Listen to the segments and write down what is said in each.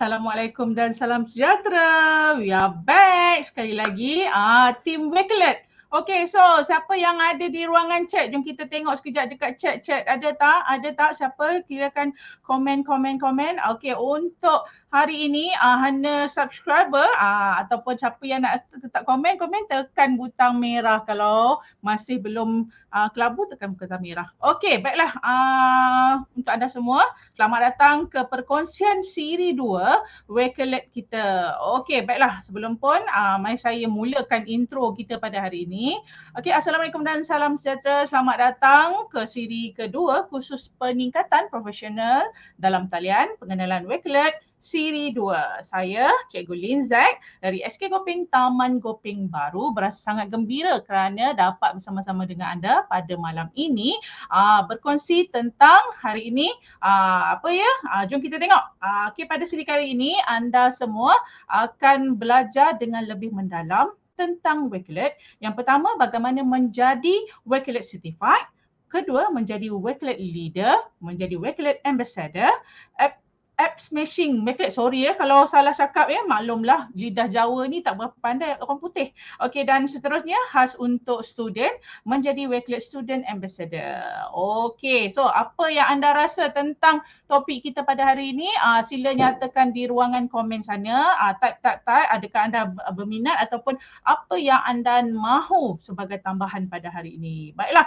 Assalamualaikum dan salam sejahtera. We are back sekali lagi. Team Wakelet. Okay, so siapa yang ada di ruangan chat? Jom kita tengok sekejap dekat chat. Ada tak? Ada tak siapa? Kirakan komen. Okay, untuk hari ini hanya subscriber ataupun siapa yang nak tetap komen tekan butang merah. Kalau masih belum kelabu tekan butang merah. Okay, baiklah. Untuk anda semua, selamat datang ke perkongsian siri 2 Wakelet kita. Okey, baiklah. Sebelum pun, mari saya mulakan intro kita pada hari ini. Okey, Assalamualaikum dan salam sejahtera. Selamat datang ke siri kedua khusus peningkatan profesional dalam talian pengenalan Wakelet siri 2. Saya Cikgu Lin Zack dari SK Gopeng Taman Gopeng Baru berasa sangat gembira kerana dapat bersama-sama dengan anda pada malam ini berkongsi tentang hari ini jom kita tengok. Okay, pada siri kali ini anda semua akan belajar dengan lebih mendalam tentang Wakelet. Yang pertama, bagaimana menjadi Wakelet Certified. Kedua, menjadi Wakelet Leader, menjadi Wakelet Ambassador, app smashing Wakelet. Sorry kalau salah cakap maklumlah lidah Jawa ni tak berapa pandai orang putih. Okey, dan seterusnya khas untuk student menjadi Wakelet Student Ambassador. Okey, so apa yang anda rasa tentang topik kita pada hari ini? Sila nyatakan di ruangan komen sana. Type. Adakah anda berminat ataupun apa yang anda mahu sebagai tambahan pada hari ini? Baiklah,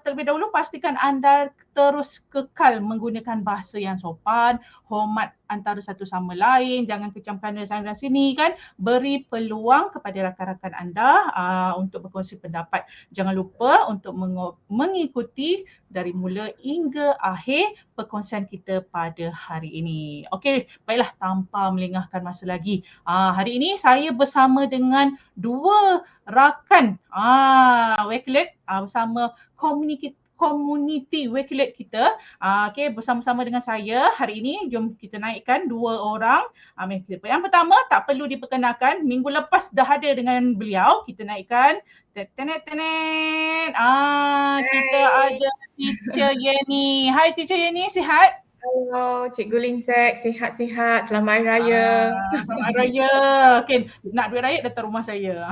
terlebih dahulu pastikan anda terus kekal menggunakan bahasa yang sopan, hormat antara satu sama lain, jangan kecam kana sana sini kan. Beri peluang kepada rakan-rakan anda untuk berkongsi pendapat. Jangan lupa untuk mengikuti dari mula hingga akhir perkongsian kita pada hari ini. Okey, baiklah, tanpa melengahkan masa lagi. Hari ini saya bersama dengan dua rakan Wakelet bersama community Wakelet kita. Okey, bersama-sama dengan saya hari ini. Jom kita naikkan dua orang. Yang pertama, tak perlu diperkenalkan, minggu lepas dah ada dengan beliau. Kita naikkan. Kita ada Teacher Yeni. Hai Teacher Yeni, sihat? Hello, Cikgu Lin Zack. Sihat-sihat. Selamat Hari Raya. Selamat Hari Raya. Okey, nak duit raya datang rumah saya.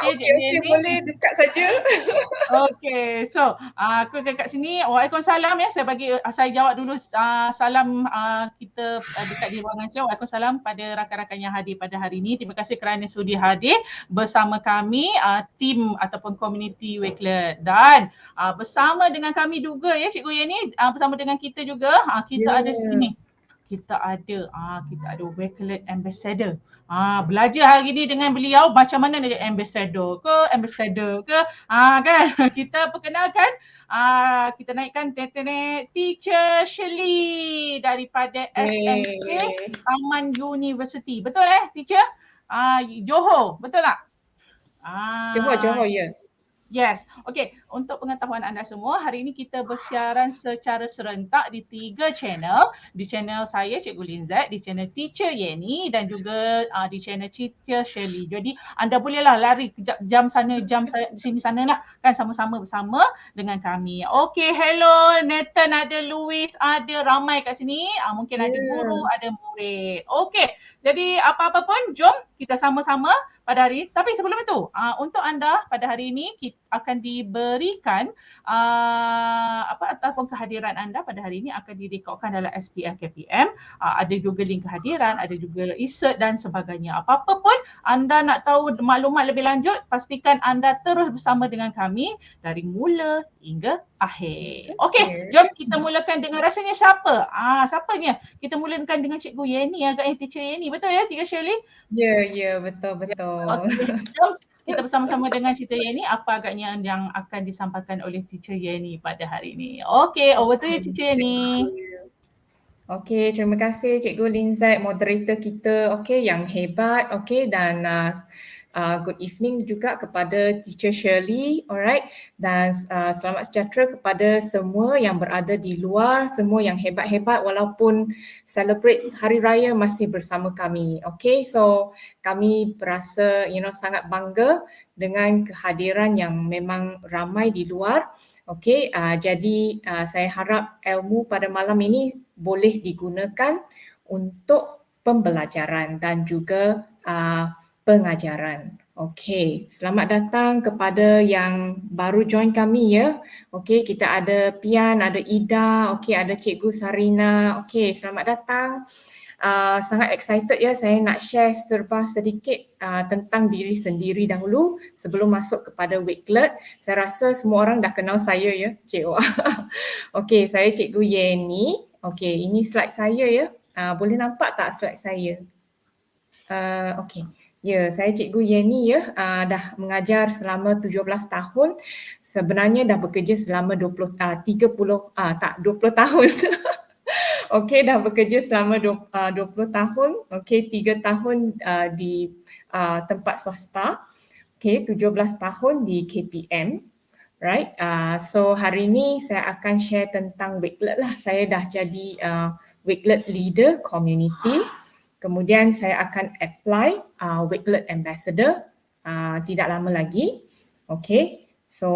Okey, boleh dekat saja. Okey, so aku dekat sini. Waalaikumsalam saya jawab dulu salam kita dekat di ruangan show. Waalaikumsalam pada rakan-rakan yang hadir pada hari ini. Terima kasih kerana sudi hadir bersama kami tim ataupun community Wakelet. Dan bersama dengan kami juga Cikgu Yeni, bersama dengan kita juga kita ada sini. Kita ada Wakelet Ambassador. Belajar hari ni dengan beliau macam mana nak jadi ambassador ke kan. Kita perkenalkan kita naikkan Teacher Shirley daripada SMK Taman University. Betul Teacher? Johor, betul tak? Johor ya. Yes. Okey, untuk pengetahuan anda semua, hari ini kita bersiaran secara serentak di 3 channel. Di channel saya, Cikgu Lin Zack, di channel Teacher Yeni dan juga di channel Teacher Shirley. Jadi anda bolehlah lari kejap jam sana, jam sini sana lah kan, sama-sama bersama dengan kami. Okey, hello Nathan, ada Louis, ada ramai kat sini. Mungkin ada guru, ada murid. Okey, jadi apa-apa pun jom kita sama-sama pada hari ini. Tapi sebelum itu, untuk anda pada hari ini kita akan diberikan ataupun kehadiran anda pada hari ini akan direkodkan dalam SPF KPM. Ada juga link kehadiran, ada juga insert dan sebagainya. Apa-apa pun anda nak tahu maklumat lebih lanjut, pastikan anda terus bersama dengan kami dari mula hingga akhir. Okey, jom kita mulakan dengan rasanya siapa? Siapanya? Kita mulakan dengan Cikgu Yeni, agaknya Teacher Yeni. Betul Cikgu Shirley? Ya, betul. Okay, jom kita bersama-sama dengan Teacher Yeni apa agaknya yang akan disampaikan oleh Teacher Yeni pada hari ini. Okey, over to you Teacher Yeni. Okey, terima kasih Cikgu Lin Zack, moderator kita yang hebat. Okey, dan good evening juga kepada Teacher Shirley, alright, dan selamat sejahtera kepada semua yang berada di luar, semua yang hebat-hebat walaupun celebrate Hari Raya masih bersama kami. Okay, so kami berasa sangat bangga dengan kehadiran yang memang ramai di luar. Okay, jadi saya harap ilmu pada malam ini boleh digunakan untuk pembelajaran dan juga pengajaran. Okey, selamat datang kepada yang baru join kami ya. Okey, kita ada Pian, ada Ida, okey, ada Cikgu Sarina. Okey, selamat datang. Sangat excited ya, saya nak share serba sedikit tentang diri sendiri dahulu sebelum masuk kepada Wakelet. Saya rasa semua orang dah kenal saya ya, Cik Wah. Okey, saya Cikgu Yeni. Okey, ini slide saya ya. Boleh nampak tak slide saya? Okey. Ya, saya Cikgu Yeni ya. Dah mengajar selama 17 tahun. Sebenarnya dah bekerja selama 20 tahun. Okey, dah bekerja selama 20 tahun. Okey, 3 tahun di tempat swasta. Okey, 17 tahun di KPM. Right. So hari ini saya akan share tentang Wakelet lah. Saya dah jadi Wakelet Leader Community. Kemudian saya akan apply Wakelet Ambassador tidak lama lagi. Okay, so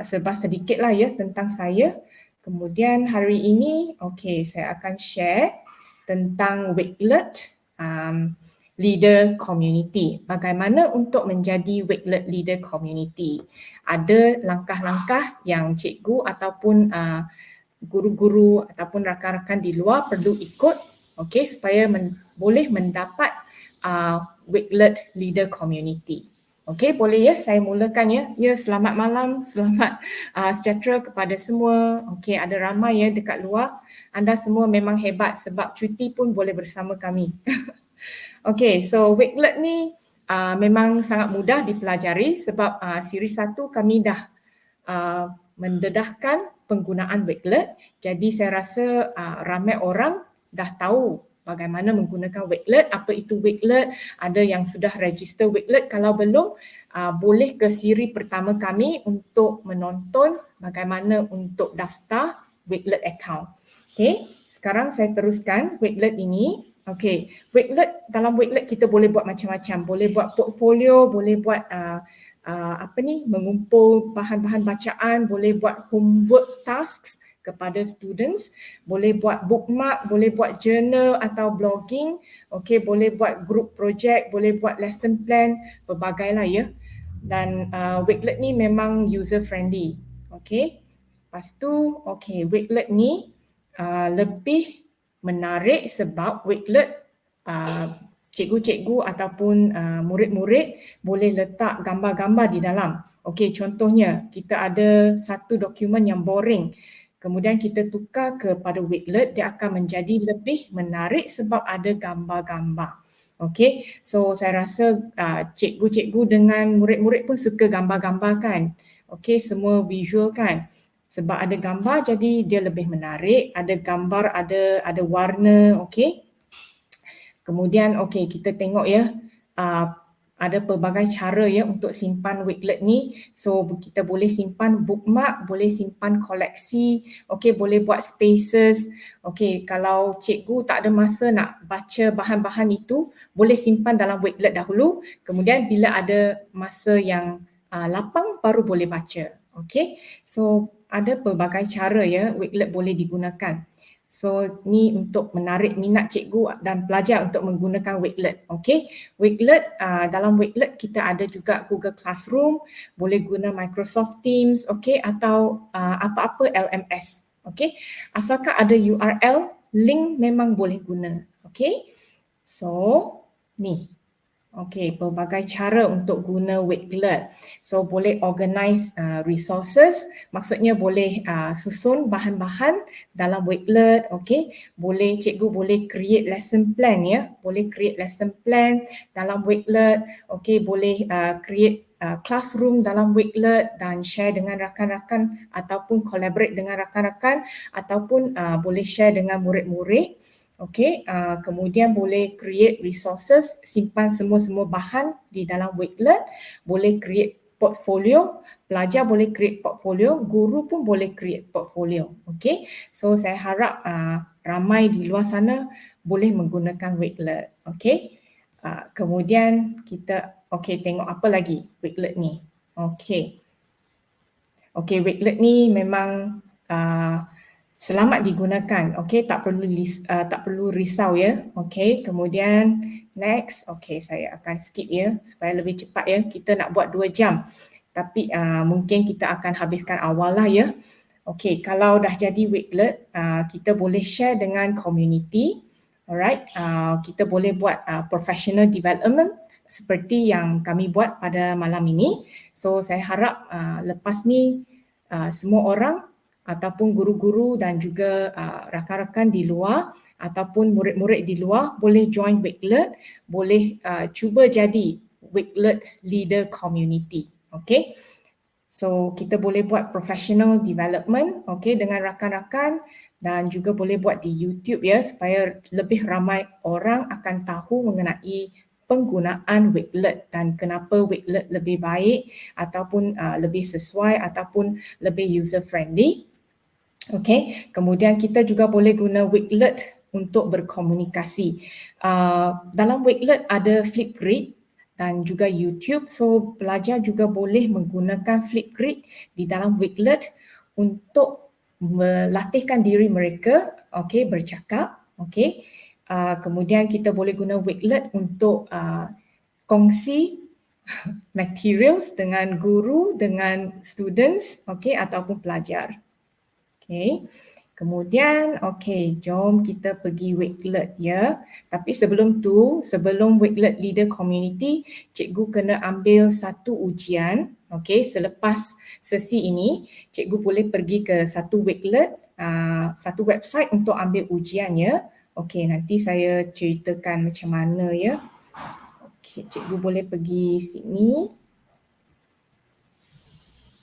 serba sedikit lah ya tentang saya. Kemudian hari ini, okay, saya akan share tentang Wakelet Leader Community. Bagaimana untuk menjadi Wakelet Leader Community. Ada langkah-langkah yang cikgu ataupun guru-guru ataupun rakan-rakan di luar perlu ikut, okay, supaya boleh mendapat Wakelet Leader Community. Okey, boleh ya saya mulakan ya. Ya, selamat malam, selamat sejahtera kepada semua. Okey, ada ramai ya dekat luar. Anda semua memang hebat sebab cuti pun boleh bersama kami. Okey, so Wakelet ni memang sangat mudah dipelajari sebab siri 1 kami dah mendedahkan penggunaan Wakelet. Jadi saya rasa ramai orang dah tahu bagaimana menggunakan Wakelet, apa itu Wakelet, ada yang sudah register Wakelet. Kalau belum, boleh ke siri pertama kami untuk menonton bagaimana untuk daftar Wakelet account. Okey, sekarang saya teruskan Wakelet ini. Okey, Wakelet, dalam Wakelet kita boleh buat macam-macam. Boleh buat portfolio, boleh buat mengumpul bahan-bahan bacaan, boleh buat homework tasks kepada students, boleh buat bookmark, boleh buat journal atau blogging, okey, boleh buat group project, boleh buat lesson plan, pelbagai lah ya. Dan Wakelet ni memang user friendly. Okey. Lepas tu, okey, Wakelet ni lebih menarik sebab Wakelet cikgu-cikgu ataupun murid-murid boleh letak gambar-gambar di dalam. Okey, contohnya kita ada satu dokumen yang boring. Kemudian kita tukar kepada Wakelet, dia akan menjadi lebih menarik sebab ada gambar-gambar. Okey, so saya rasa cikgu-cikgu dengan murid-murid pun suka gambar-gambar kan. Okey, semua visual kan. Sebab ada gambar jadi dia lebih menarik, ada gambar, ada warna, okey. Kemudian okey, kita tengok ya, ada pelbagai cara ya untuk simpan Wakelet ni. So kita boleh simpan bookmark, boleh simpan koleksi, okey, boleh buat spaces. Okey, kalau cikgu tak ada masa nak baca bahan-bahan itu, boleh simpan dalam Wakelet dahulu. Kemudian bila ada masa yang lapang baru boleh baca. Okey, so ada pelbagai cara ya Wakelet boleh digunakan. So ni untuk menarik minat cikgu dan pelajar untuk menggunakan Wakelet. Okey, Wakelet, dalam Wakelet kita ada juga Google Classroom, boleh guna Microsoft Teams, okey, atau apa-apa LMS. Okey, asalkan ada URL, link memang boleh guna. Okey, so ni. Okey, pelbagai cara untuk guna Wakelet. So boleh organize resources, maksudnya boleh susun bahan-bahan dalam Wakelet, okey. Boleh cikgu boleh create lesson plan ya, boleh create lesson plan dalam Wakelet, okey, boleh create classroom dalam Wakelet dan share dengan rakan-rakan ataupun collaborate dengan rakan-rakan ataupun boleh share dengan murid-murid. Okey, kemudian boleh create resources, simpan semua-semua bahan di dalam Wakelet, boleh create portfolio, pelajar boleh create portfolio, guru pun boleh create portfolio. Okey, so saya harap ramai di luar sana boleh menggunakan Wakelet. Okey, kemudian kita tengok apa lagi Wakelet ni. Okey, Wakelet ni memang Selamat digunakan. Okey, tak perlu risau ya. Okey, kemudian next. Okey, saya akan skip ya supaya lebih cepat ya. Kita nak buat 2 jam. Tapi mungkin kita akan habiskan awal lah ya. Okey, kalau dah jadi Wakelet, kita boleh share dengan community. Alright, kita boleh buat professional development seperti yang kami buat pada malam ini. So saya harap lepas ni semua orang ataupun guru-guru dan juga rakan-rakan di luar ataupun murid-murid di luar boleh join Wakelet, boleh cuba jadi Wakelet leader community. Okay. So kita boleh buat professional development dengan rakan-rakan dan juga boleh buat di YouTube ya supaya lebih ramai orang akan tahu mengenai penggunaan Wakelet dan kenapa Wakelet lebih baik ataupun lebih sesuai ataupun lebih user friendly. Okay, kemudian kita juga boleh guna Wakelet untuk berkomunikasi. Dalam Wakelet ada Flipgrid dan juga YouTube. So pelajar juga boleh menggunakan Flipgrid di dalam Wakelet untuk melatihkan diri mereka, bercakap. Kemudian kita boleh guna Wakelet untuk kongsi materials dengan guru, dengan students, ataupun pelajar. Kemudian jom kita pergi Wakelet ya. Tapi sebelum tu, sebelum Wakelet Leader Community, cikgu kena ambil satu ujian. Selepas sesi ini, cikgu boleh pergi ke satu Wakelet, satu website untuk ambil ujian ya. Nanti saya ceritakan macam mana ya. Cikgu boleh pergi sini.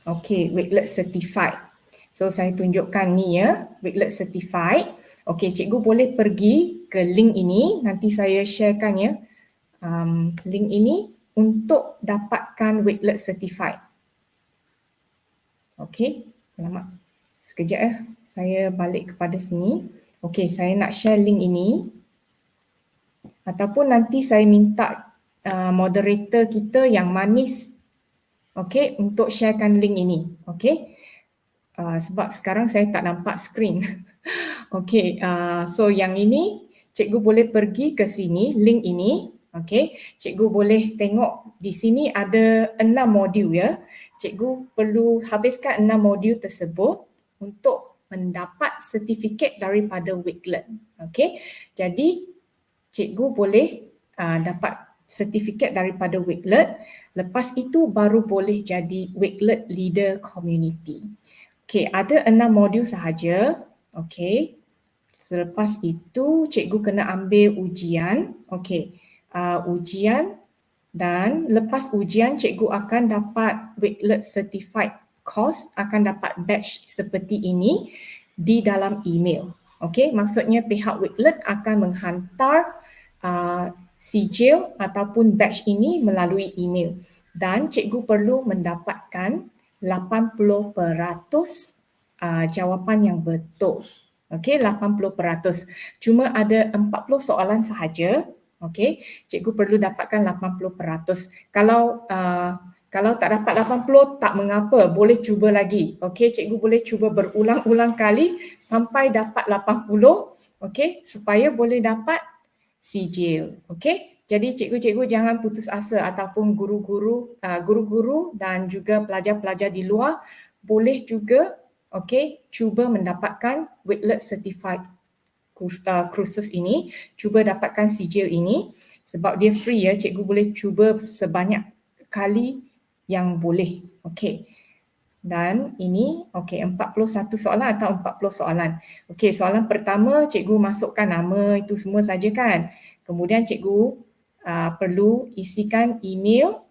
Wakelet Certified. So saya tunjukkan ni ya, Wakelet Certified. Cikgu boleh pergi ke link ini, nanti saya sharekan ya. Link ini untuk dapatkan Wakelet Certified. Selamat. Sekejap ya, saya balik kepada sini. Saya nak share link ini. Ataupun nanti saya minta moderator kita yang manis untuk sharekan link ini. Sebab sekarang saya tak nampak skrin. So yang ini cikgu boleh pergi ke sini, link ini. Cikgu boleh tengok di sini ada 6 modul ya. Cikgu perlu habiskan 6 modul tersebut untuk mendapat sertifikat daripada Wakelet. Jadi cikgu boleh dapat sertifikat daripada Wakelet. Lepas itu baru boleh jadi Wakelet Leader Community. Ada 6 modul sahaja. Selepas itu cikgu kena ambil ujian. Ujian dan lepas ujian cikgu akan dapat Wakelet Certified course, akan dapat badge seperti ini di dalam email. Maksudnya pihak Wakelet akan menghantar sijil ataupun badge ini melalui email dan cikgu perlu mendapatkan 80% jawapan yang betul. 80%. Cuma ada 40 soalan sahaja. Cikgu perlu dapatkan 80%. Kalau tak dapat 80, tak mengapa, boleh cuba lagi. Cikgu boleh cuba berulang-ulang kali sampai dapat 80, supaya boleh dapat sijil. Jadi cikgu-cikgu jangan putus asa ataupun guru-guru dan juga pelajar-pelajar di luar boleh juga cuba mendapatkan Wakelet Certified kursus ini, cuba dapatkan sijil ini sebab dia free ya, cikgu boleh cuba sebanyak kali yang boleh. Dan ini 41 soalan atau 40 soalan. Soalan pertama cikgu masukkan nama itu semua saja kan. Kemudian cikgu perlu isikan email,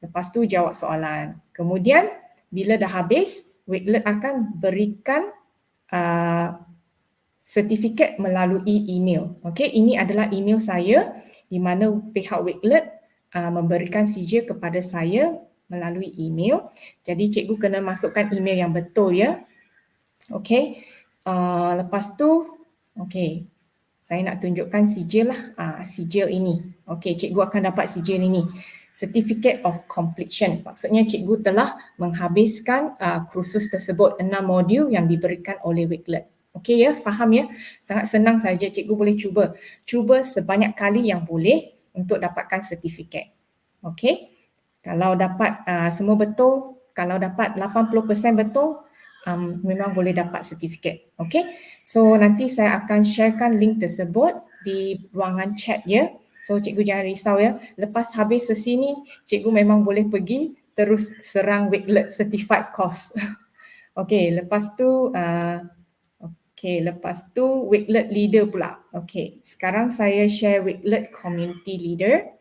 lepas tu jawab soalan. Kemudian bila dah habis, Wakelet akan berikan sertifikat melalui email. Ini adalah email saya di mana pihak Wakelet memberikan sijil kepada saya melalui email. Jadi cikgu kena masukkan email yang betul ya. Lepas tu, saya nak tunjukkan sijil lah. Sijil ini. Cikgu akan dapat sijil ini. Certificate of Completion. Maksudnya cikgu telah menghabiskan kursus tersebut 6 modul yang diberikan oleh Wakelet. Okey ya, faham ya? Sangat senang saja, cikgu boleh cuba. Cuba sebanyak kali yang boleh untuk dapatkan sertifikat. Okey. Kalau dapat semua betul, kalau dapat 80% betul, memang boleh dapat sertifikat. Okey. So nanti saya akan sharekan link tersebut di ruangan chat ya. So cikgu jangan risau ya. Lepas habis sesi ni, cikgu memang boleh pergi terus serang Wakelet Certified Course. Okey, lepas tu Wakelet Leader pula. Okey, sekarang saya share Wakelet Community Leader.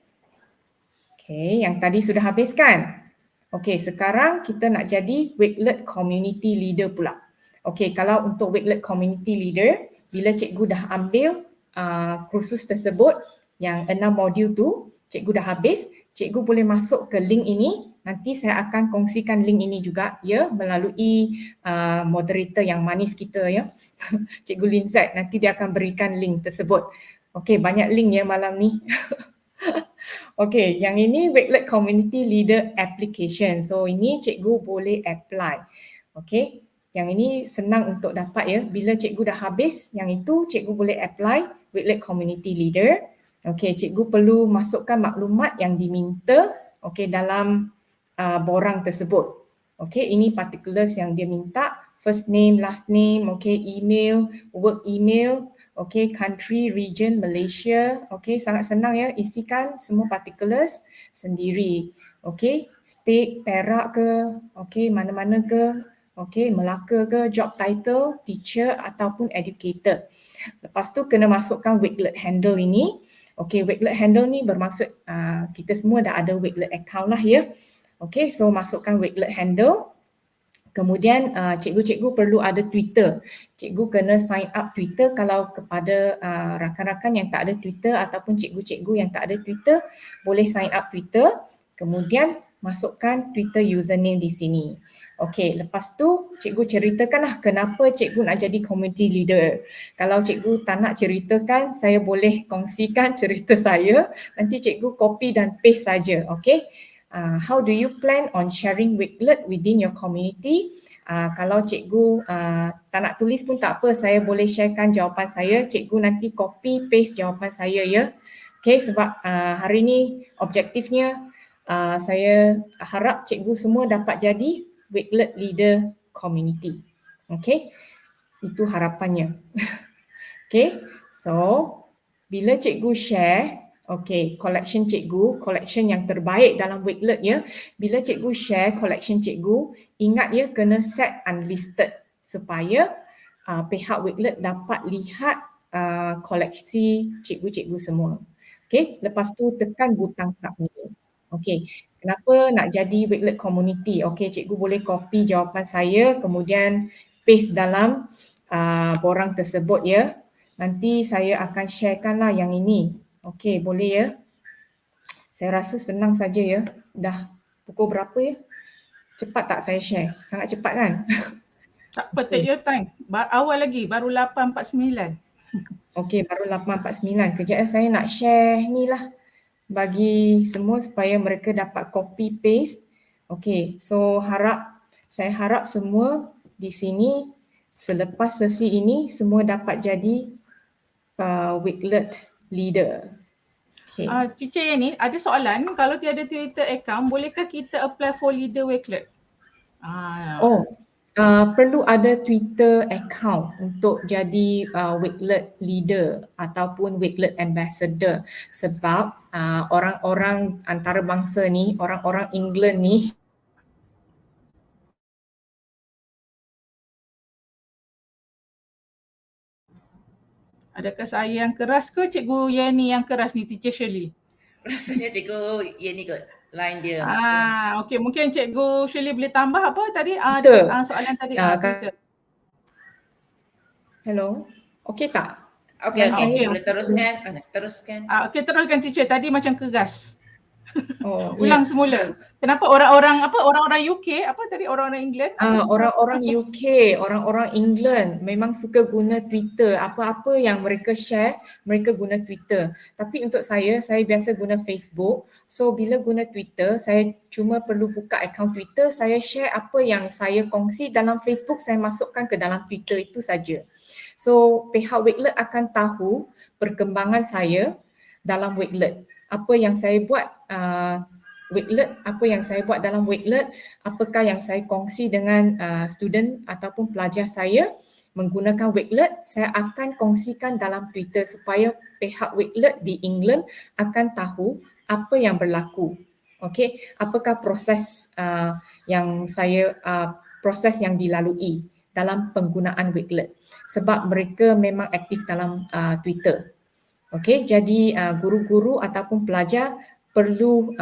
Okey, yang tadi sudah habis kan? Okey, sekarang kita nak jadi Wakelet Community Leader pula. Okey, kalau untuk Wakelet Community Leader, bila cikgu dah ambil kursus tersebut yang 6 modul tu, cikgu dah habis, cikgu boleh masuk ke link ini. Nanti saya akan kongsikan link ini juga ya melalui moderator yang manis kita ya. Cikgu Linzat, nanti dia akan berikan link tersebut. Okey, banyak link ya malam ni. Okey, yang ini Wakelet Community Leader Application. So ini cikgu boleh apply. Okey, yang ini senang untuk dapat ya. Bila cikgu dah habis, yang itu cikgu boleh apply Wakelet Community Leader. Okey, cikgu perlu masukkan maklumat yang diminta dalam borang tersebut. Okey, ini particulars yang dia minta. First name, last name, email, work email, country, region, Malaysia. Sangat senang ya, isikan semua particulars sendiri. State, Perak ke, mana-mana ke, Melaka ke, job title, teacher ataupun educator. Lepas tu kena masukkan Wakelet handle ini. Wakelet handle ni bermaksud kita semua dah ada Wakelet account lah ya. So masukkan Wakelet handle. Kemudian cikgu-cikgu perlu ada Twitter. Cikgu kena sign up Twitter kalau kepada rakan-rakan yang tak ada Twitter ataupun cikgu-cikgu yang tak ada Twitter, boleh sign up Twitter. Kemudian masukkan Twitter username di sini. Lepas tu cikgu ceritakanlah kenapa cikgu nak jadi community leader. Kalau cikgu tak nak ceritakan, saya boleh kongsikan cerita saya. Nanti cikgu copy dan paste saja. How do you plan on sharing Wakelet within your community? Kalau cikgu tak nak tulis pun tak apa, saya boleh sharekan jawapan saya. Cikgu nanti copy paste jawapan saya ya. Sebab hari ni objektifnya saya harap cikgu semua dapat jadi Wakelet Leader Community. Itu harapannya. So bila cikgu share collection cikgu, collection yang terbaik dalam Wakelet ya. Bila cikgu share collection cikgu, ingat ya kena set unlisted supaya pihak Wakelet dapat lihat koleksi cikgu-cikgu semua. Lepas tu tekan butang submit. Kenapa nak jadi Wakelet community? Cikgu boleh copy jawapan saya kemudian paste dalam borang tersebut ya. Nanti saya akan sharekan lah yang ini. Boleh ya. Saya rasa senang saja ya. Dah pukul berapa ya? Cepat tak saya share? Sangat cepat kan? Tak apa, take your time. Awal lagi, baru 8.49. Baru 8.49. Kejap saya nak share ni lah bagi semua supaya mereka dapat copy paste. So saya harap semua di sini selepas sesi ini semua dapat jadi Wakelet leader. Teacher Yani, ada soalan, kalau tiada Twitter account, bolehkah kita apply for leader Wakelet? Perlu ada Twitter account untuk jadi Wakelet leader ataupun Wakelet ambassador sebab orang-orang antarabangsa ni, orang-orang England ni Adakah saya yang keras ke Cikgu Yani yang keras ni, Teacher Shirley? Rasanya Cikgu Yani kot, line dia. Mungkin Cikgu Shirley boleh tambah apa tadi? Soalan tadi Twitter. Hello, tak? Boleh teruskan. Teruskan. Teruskan Teacher, tadi macam keras. Oh, Ulang ya. semula. Kenapa orang-orang UK, apa tadi orang-orang England? Orang-orang UK, orang-orang England memang suka guna Twitter. Apa-apa yang mereka share, mereka guna Twitter. Tapi untuk saya biasa guna Facebook. So bila guna Twitter, saya cuma perlu buka akaun Twitter, saya share apa yang saya kongsi dalam Facebook, saya masukkan ke dalam Twitter itu saja. So pihak Wakelet akan tahu perkembangan saya dalam Wakelet. Apa yang saya buat Wakelet, apa yang saya buat dalam Wakelet, apakah yang saya kongsi dengan student ataupun pelajar saya menggunakan Wakelet, saya akan kongsikan dalam Twitter supaya pihak Wakelet di England akan tahu apa yang berlaku. Okey, apakah proses proses yang dilalui dalam penggunaan Wakelet, sebab mereka memang aktif dalam Twitter. Okey, jadi guru-guru ataupun pelajar perlu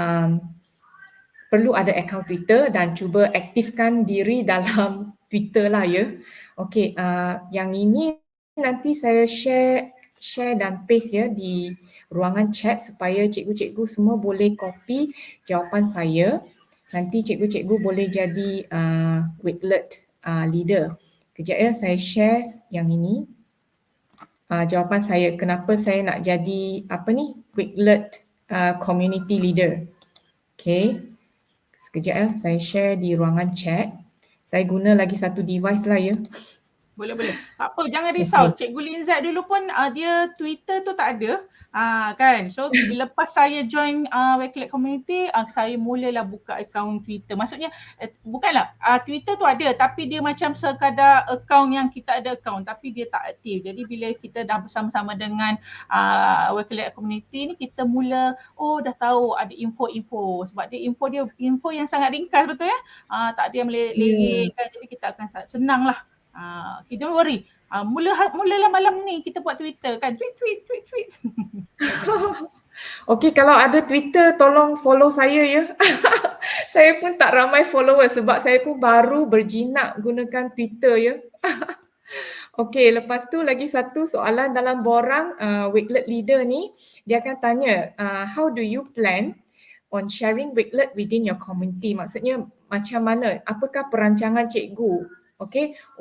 ada akaun Twitter dan cuba aktifkan diri dalam Twitter lah ya. Okey, yang ini nanti saya share dan paste ya di ruangan chat supaya cikgu-cikgu semua boleh copy jawapan saya. Nanti cikgu-cikgu boleh jadi Wakelet leader. Kejap ya, saya share yang ini. Jawapan saya kenapa saya nak jadi Wakelet community leader. Okay, sekejap ya, saya share di ruangan chat. Saya guna lagi satu device lah ya. Boleh. Tak apa, jangan risau. Cikgu Linzat dulu pun dia Twitter tu tak ada. Kan. So lepas saya join Wakelet Community, saya mulalah buka akaun Twitter. Maksudnya bukanlah Twitter tu ada tapi dia macam sekadar akaun yang kita ada akaun tapi dia tak aktif. Jadi bila kita dah bersama-sama dengan Wakelet Community ni, kita mula dah tahu ada info-info. Sebab dia info yang sangat ringkas, betul ya. Tak ada yang meleleh kan. Jadi kita akan senang lah. Okay, don't worry. Mulalah malam ni kita buat Twitter kan. Tweet. Okey, kalau ada Twitter tolong follow saya ya. Saya pun tak ramai follower sebab saya pun baru berjinak gunakan Twitter ya. Okey, lepas tu lagi satu soalan dalam borang Wakelet leader ni, dia akan tanya, how do you plan on sharing Wakelet within your community? Maksudnya macam mana? Apakah perancangan cikgu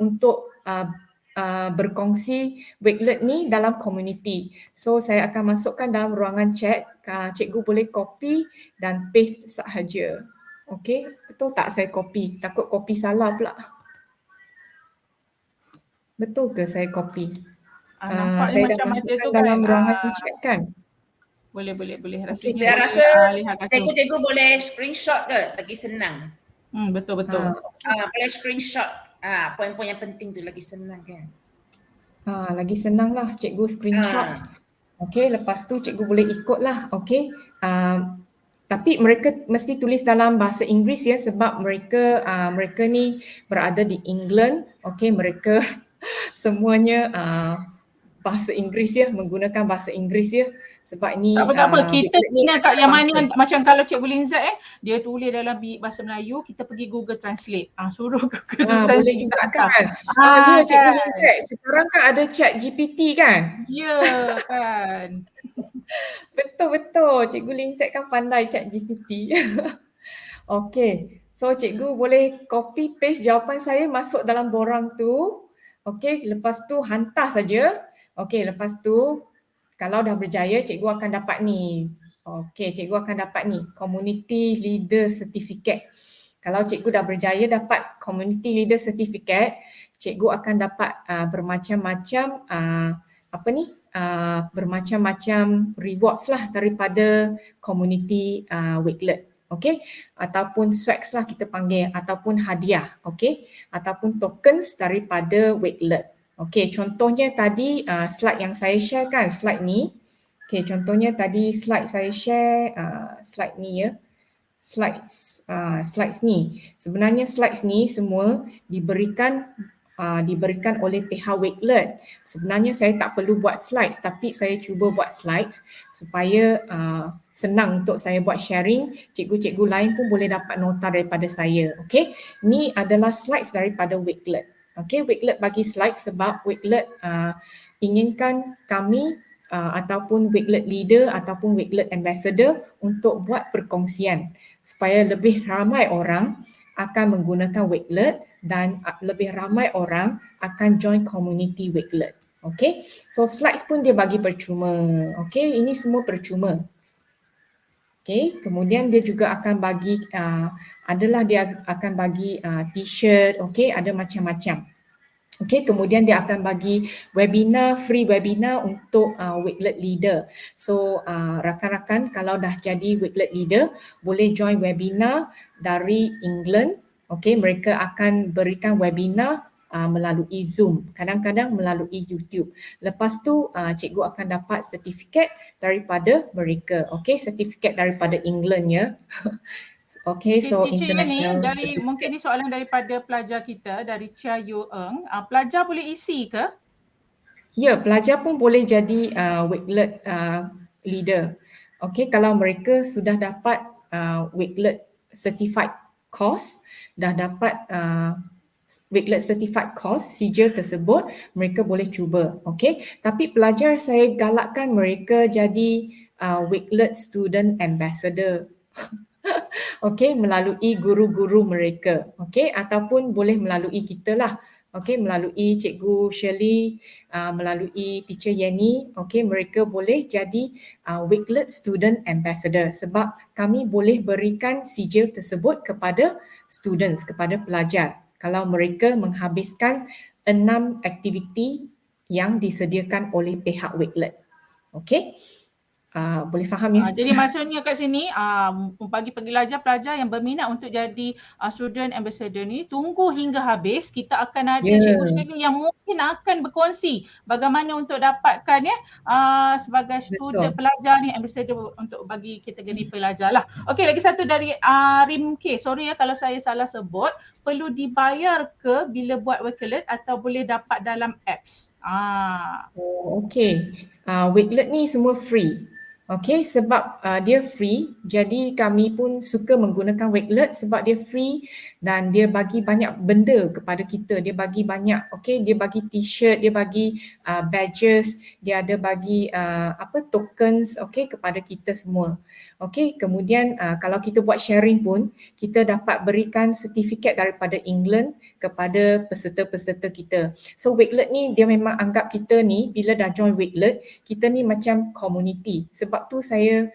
untuk berkongsi Wakelet ni dalam community? So saya akan masukkan dalam ruangan chat, cikgu boleh copy dan paste sahaja. Okey, betul tak saya copy? Takut copy salah pula. Betul ke saya copy? Nampaknya Saya dah macam ada masukkan tu dalam kan. ruangan chat kan? Boleh. Okey, Saya boleh rasa lihat kat situ. cikgu-cikgu boleh screenshot ke? Lagi senang. Betul. Boleh screenshot poin-poin yang penting tu, lagi senang kan? Lagi senang lah cikgu screenshot. Okey, lepas tu cikgu boleh ikut lah. Okey. Tapi mereka mesti tulis dalam bahasa Inggeris ya sebab mereka ni berada di England. Okey, mereka semuanya bahasa Inggeris ya, menggunakan bahasa Inggeris ya sebab ni Tak apa. Kita kena kat yang mana macam kalau Cikgu Linzat dia tulis dalam bahasa Melayu, kita pergi Google Translate. Suruh Google Translate. Boleh juga kan. Ya Cikgu Linzat, sekarang kan ada Chat GPT kan? Ya kan. Betul. Cikgu Linzat kan pandai Chat GPT. Okey. So cikgu boleh copy paste jawapan saya masuk dalam borang tu. Okey, lepas tu hantar saja. Okey, lepas tu kalau dah berjaya cikgu akan dapat ni. Okey, cikgu akan dapat ni Community Leader Certificate. Kalau cikgu dah berjaya dapat Community Leader Certificate, cikgu akan dapat bermacam-macam bermacam-macam rewards lah daripada community Wakelet. Okey, ataupun swags lah kita panggil, ataupun hadiah, okey, ataupun tokens daripada Wakelet. Okey, contohnya tadi slide yang saya share kan, slide ni. Okey, contohnya tadi slide saya share, slide ni ya. Slides ni. Sebenarnya slides ni semua diberikan oleh pihak Wakelet. Sebenarnya saya tak perlu buat slides tapi saya cuba buat slides supaya senang untuk saya buat sharing. Cikgu-cikgu lain pun boleh dapat nota daripada saya. Okey, ni adalah slides daripada Wakelet. Okey, Wakelet bagi slides sebab Wakelet inginkan kami ataupun Wakelet leader ataupun Wakelet ambassador untuk buat perkongsian supaya lebih ramai orang akan menggunakan Wakelet dan lebih ramai orang akan join community Wakelet. Okay, so slides pun dia bagi percuma. Okay, ini semua percuma. Okay, kemudian dia juga akan bagi, dia akan bagi t-shirt, okay, ada macam-macam. Okay, kemudian dia akan bagi webinar, free webinar untuk Wakelet leader. So rakan-rakan kalau dah jadi Wakelet leader boleh join webinar dari England. Okay, mereka akan berikan webinar melalui Zoom, kadang-kadang melalui YouTube. Lepas tu cikgu akan dapat sertifikat daripada mereka. Okay, sertifikat daripada England ya. Okay, so Teacher ni international dari certificate. mungkin ni soalan daripada pelajar kita dari Chia Yu Eng. Pelajar boleh isi ke? Ya, pelajar pun boleh jadi Wakelet leader. Okay, kalau mereka sudah dapat Wakelet certified course, dah dapat Wakelet certified course, sijil tersebut, mereka boleh cuba. Okay, tapi pelajar saya galakkan mereka jadi Wakelet student ambassador. Okay, melalui guru-guru mereka. Okay, ataupun boleh melalui kita lah. Okay, melalui Cikgu Shirley, melalui Teacher Yenny, okay, mereka boleh jadi Wakelet Student Ambassador sebab kami boleh berikan sijil tersebut kepada students, kepada pelajar kalau mereka menghabiskan 6 aktiviti yang disediakan oleh pihak Wakelet. Okay, boleh faham ya? Jadi maksudnya kat sini bagi pelajar-pelajar yang berminat untuk jadi student ambassador ni, tunggu hingga habis, kita akan ada Cikgu Shirley yang mungkin akan berkongsi bagaimana untuk dapatkan sebagai student pelajar ni, ambassador untuk bagi kategori pelajar lah. Okey, lagi satu dari Rim K. Sorry ya kalau saya salah sebut. Perlu dibayar ke bila buat Wakelet atau boleh dapat dalam apps? Okay, Wakelet ni semua free. Okay, sebab dia free, jadi kami pun suka menggunakan Wakelet sebab dia free dan dia bagi banyak benda kepada kita. Dia bagi banyak, okay, dia bagi t-shirt, dia bagi badges, dia ada bagi tokens, okay, kepada kita semua. Okay, kemudian kalau kita buat sharing pun, kita dapat berikan sertifikat daripada England kepada peserta-peserta kita. So Wakelet ni dia memang anggap kita ni bila dah join Wakelet, kita ni macam community. Sebab tu saya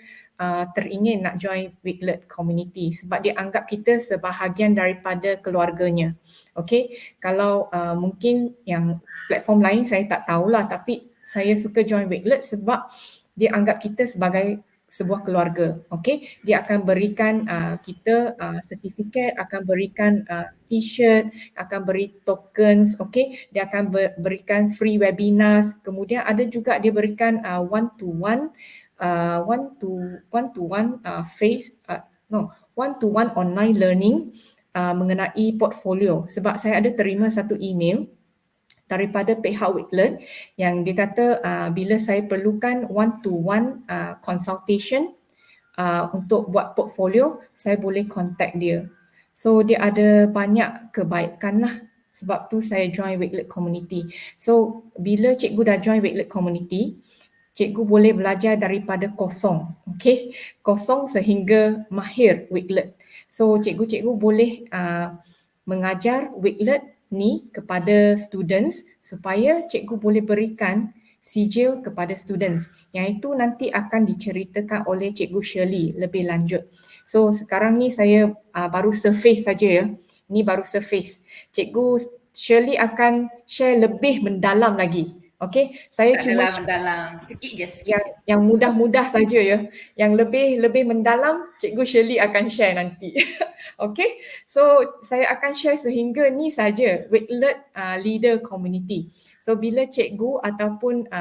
teringin nak join Wakelet community sebab dia anggap kita sebahagian daripada keluarganya. Okay, kalau mungkin yang platform lain saya tak tahulah, tapi saya suka join Wakelet sebab dia anggap kita sebagai sebuah keluarga. Okay, dia akan berikan kita sertifikat, akan berikan t-shirt, akan beri tokens, okay, dia akan berikan free webinars, kemudian ada juga dia berikan one-to-one online learning mengenai portfolio. Sebab saya ada terima satu email daripada pihak Wakelet yang dia kata bila saya perlukan one-to-one consultation untuk buat portfolio, saya boleh contact dia. So dia ada banyak kebaikan lah. Sebab tu saya join Wakelet community. So bila cikgu dah join Wakelet community, cikgu boleh belajar daripada kosong. Okay, kosong sehingga mahir Wakelet. So cikgu-cikgu boleh mengajar Wakelet ni kepada students supaya cikgu boleh berikan sijil kepada students. Yang itu nanti akan diceritakan oleh Cikgu Shirley lebih lanjut. So sekarang ni saya baru surface saja ya. Ni baru surface. Cikgu Shirley akan share lebih mendalam lagi. Okay, saya tak cuma mendalam sikit je, sikit. Yang mudah-mudah saja ya. Yang lebih mendalam Cikgu Shirley akan share nanti. Okay, so saya akan share sehingga ni saja Wakelet leader community. So bila cikgu ataupun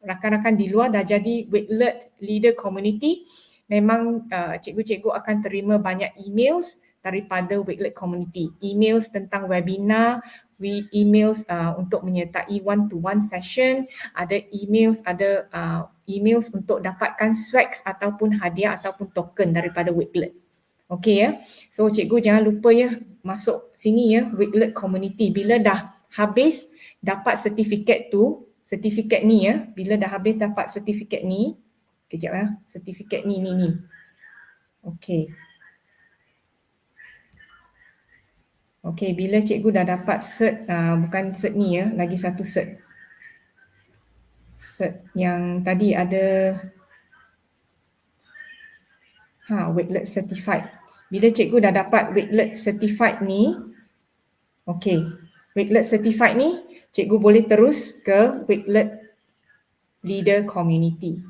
rakan-rakan di luar dah jadi Wakelet leader community, memang cikgu-cikgu akan terima banyak emails daripada Wakelet community. Emails tentang webinar, emails untuk menyertai one-to-one session, ada emails untuk dapatkan swags ataupun hadiah ataupun token daripada Wakelet. Okay ya. So cikgu jangan lupa ya masuk sini ya Wakelet community. Bila dah habis dapat sertifikat tu, sertifikat ni ya. Bila dah habis dapat sertifikat ni, kejap ya, sertifikat ni. Okey. Okey, bila cikgu dah dapat cert, bukan cert ni ya, lagi satu cert. Cert yang tadi ada Wakelet Certified. Bila cikgu dah dapat Wakelet Certified ni, okey, Wakelet Certified ni, cikgu boleh terus ke Wakelet Leader Community.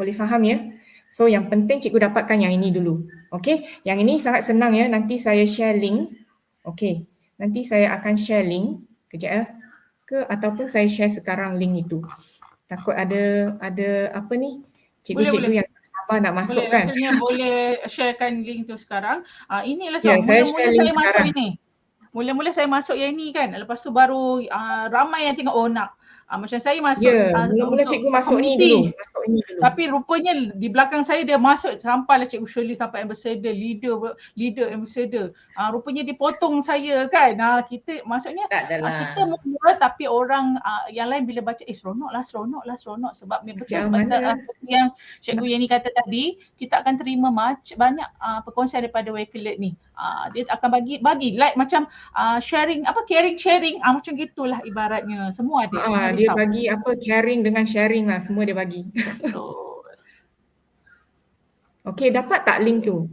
Boleh faham ya? So yang penting cikgu dapatkan yang ini dulu. Okey, yang ini sangat senang ya. Nanti saya share link. Okey, nanti saya akan share link. Kejap ya. Ataupun saya share sekarang link itu. Takut ada apa ni? Cikgu-cikgu yang tak sabar nak masuk boleh, kan? rasanya boleh sharekan link tu sekarang. Inilah Ya, sebab saya mula-mula share link saya masuk sekarang. ini. Mula-mula saya masuk yang ni kan. Lepas tu baru ramai yang tengok nak. Macam saya masuk mula-mula cikgu masuk ni dulu. Tapi rupanya di belakang saya dia masuk sampailah Cikgu Shirley sampai ambassador, leader ambassador. Rupanya dia potong saya kan. Kita maksudnya kita mula tapi orang yang lain bila baca seronok lah sebab betul seperti yang Cikgu Yani kata tadi, kita akan terima banyak perkongsian daripada Wakelet ni. Dia akan bagi like macam sharing caring macam gitulah ibaratnya. Semua ada. Dia bagi caring dengan sharing lah, semua dia bagi. Okey, dapat tak link tu?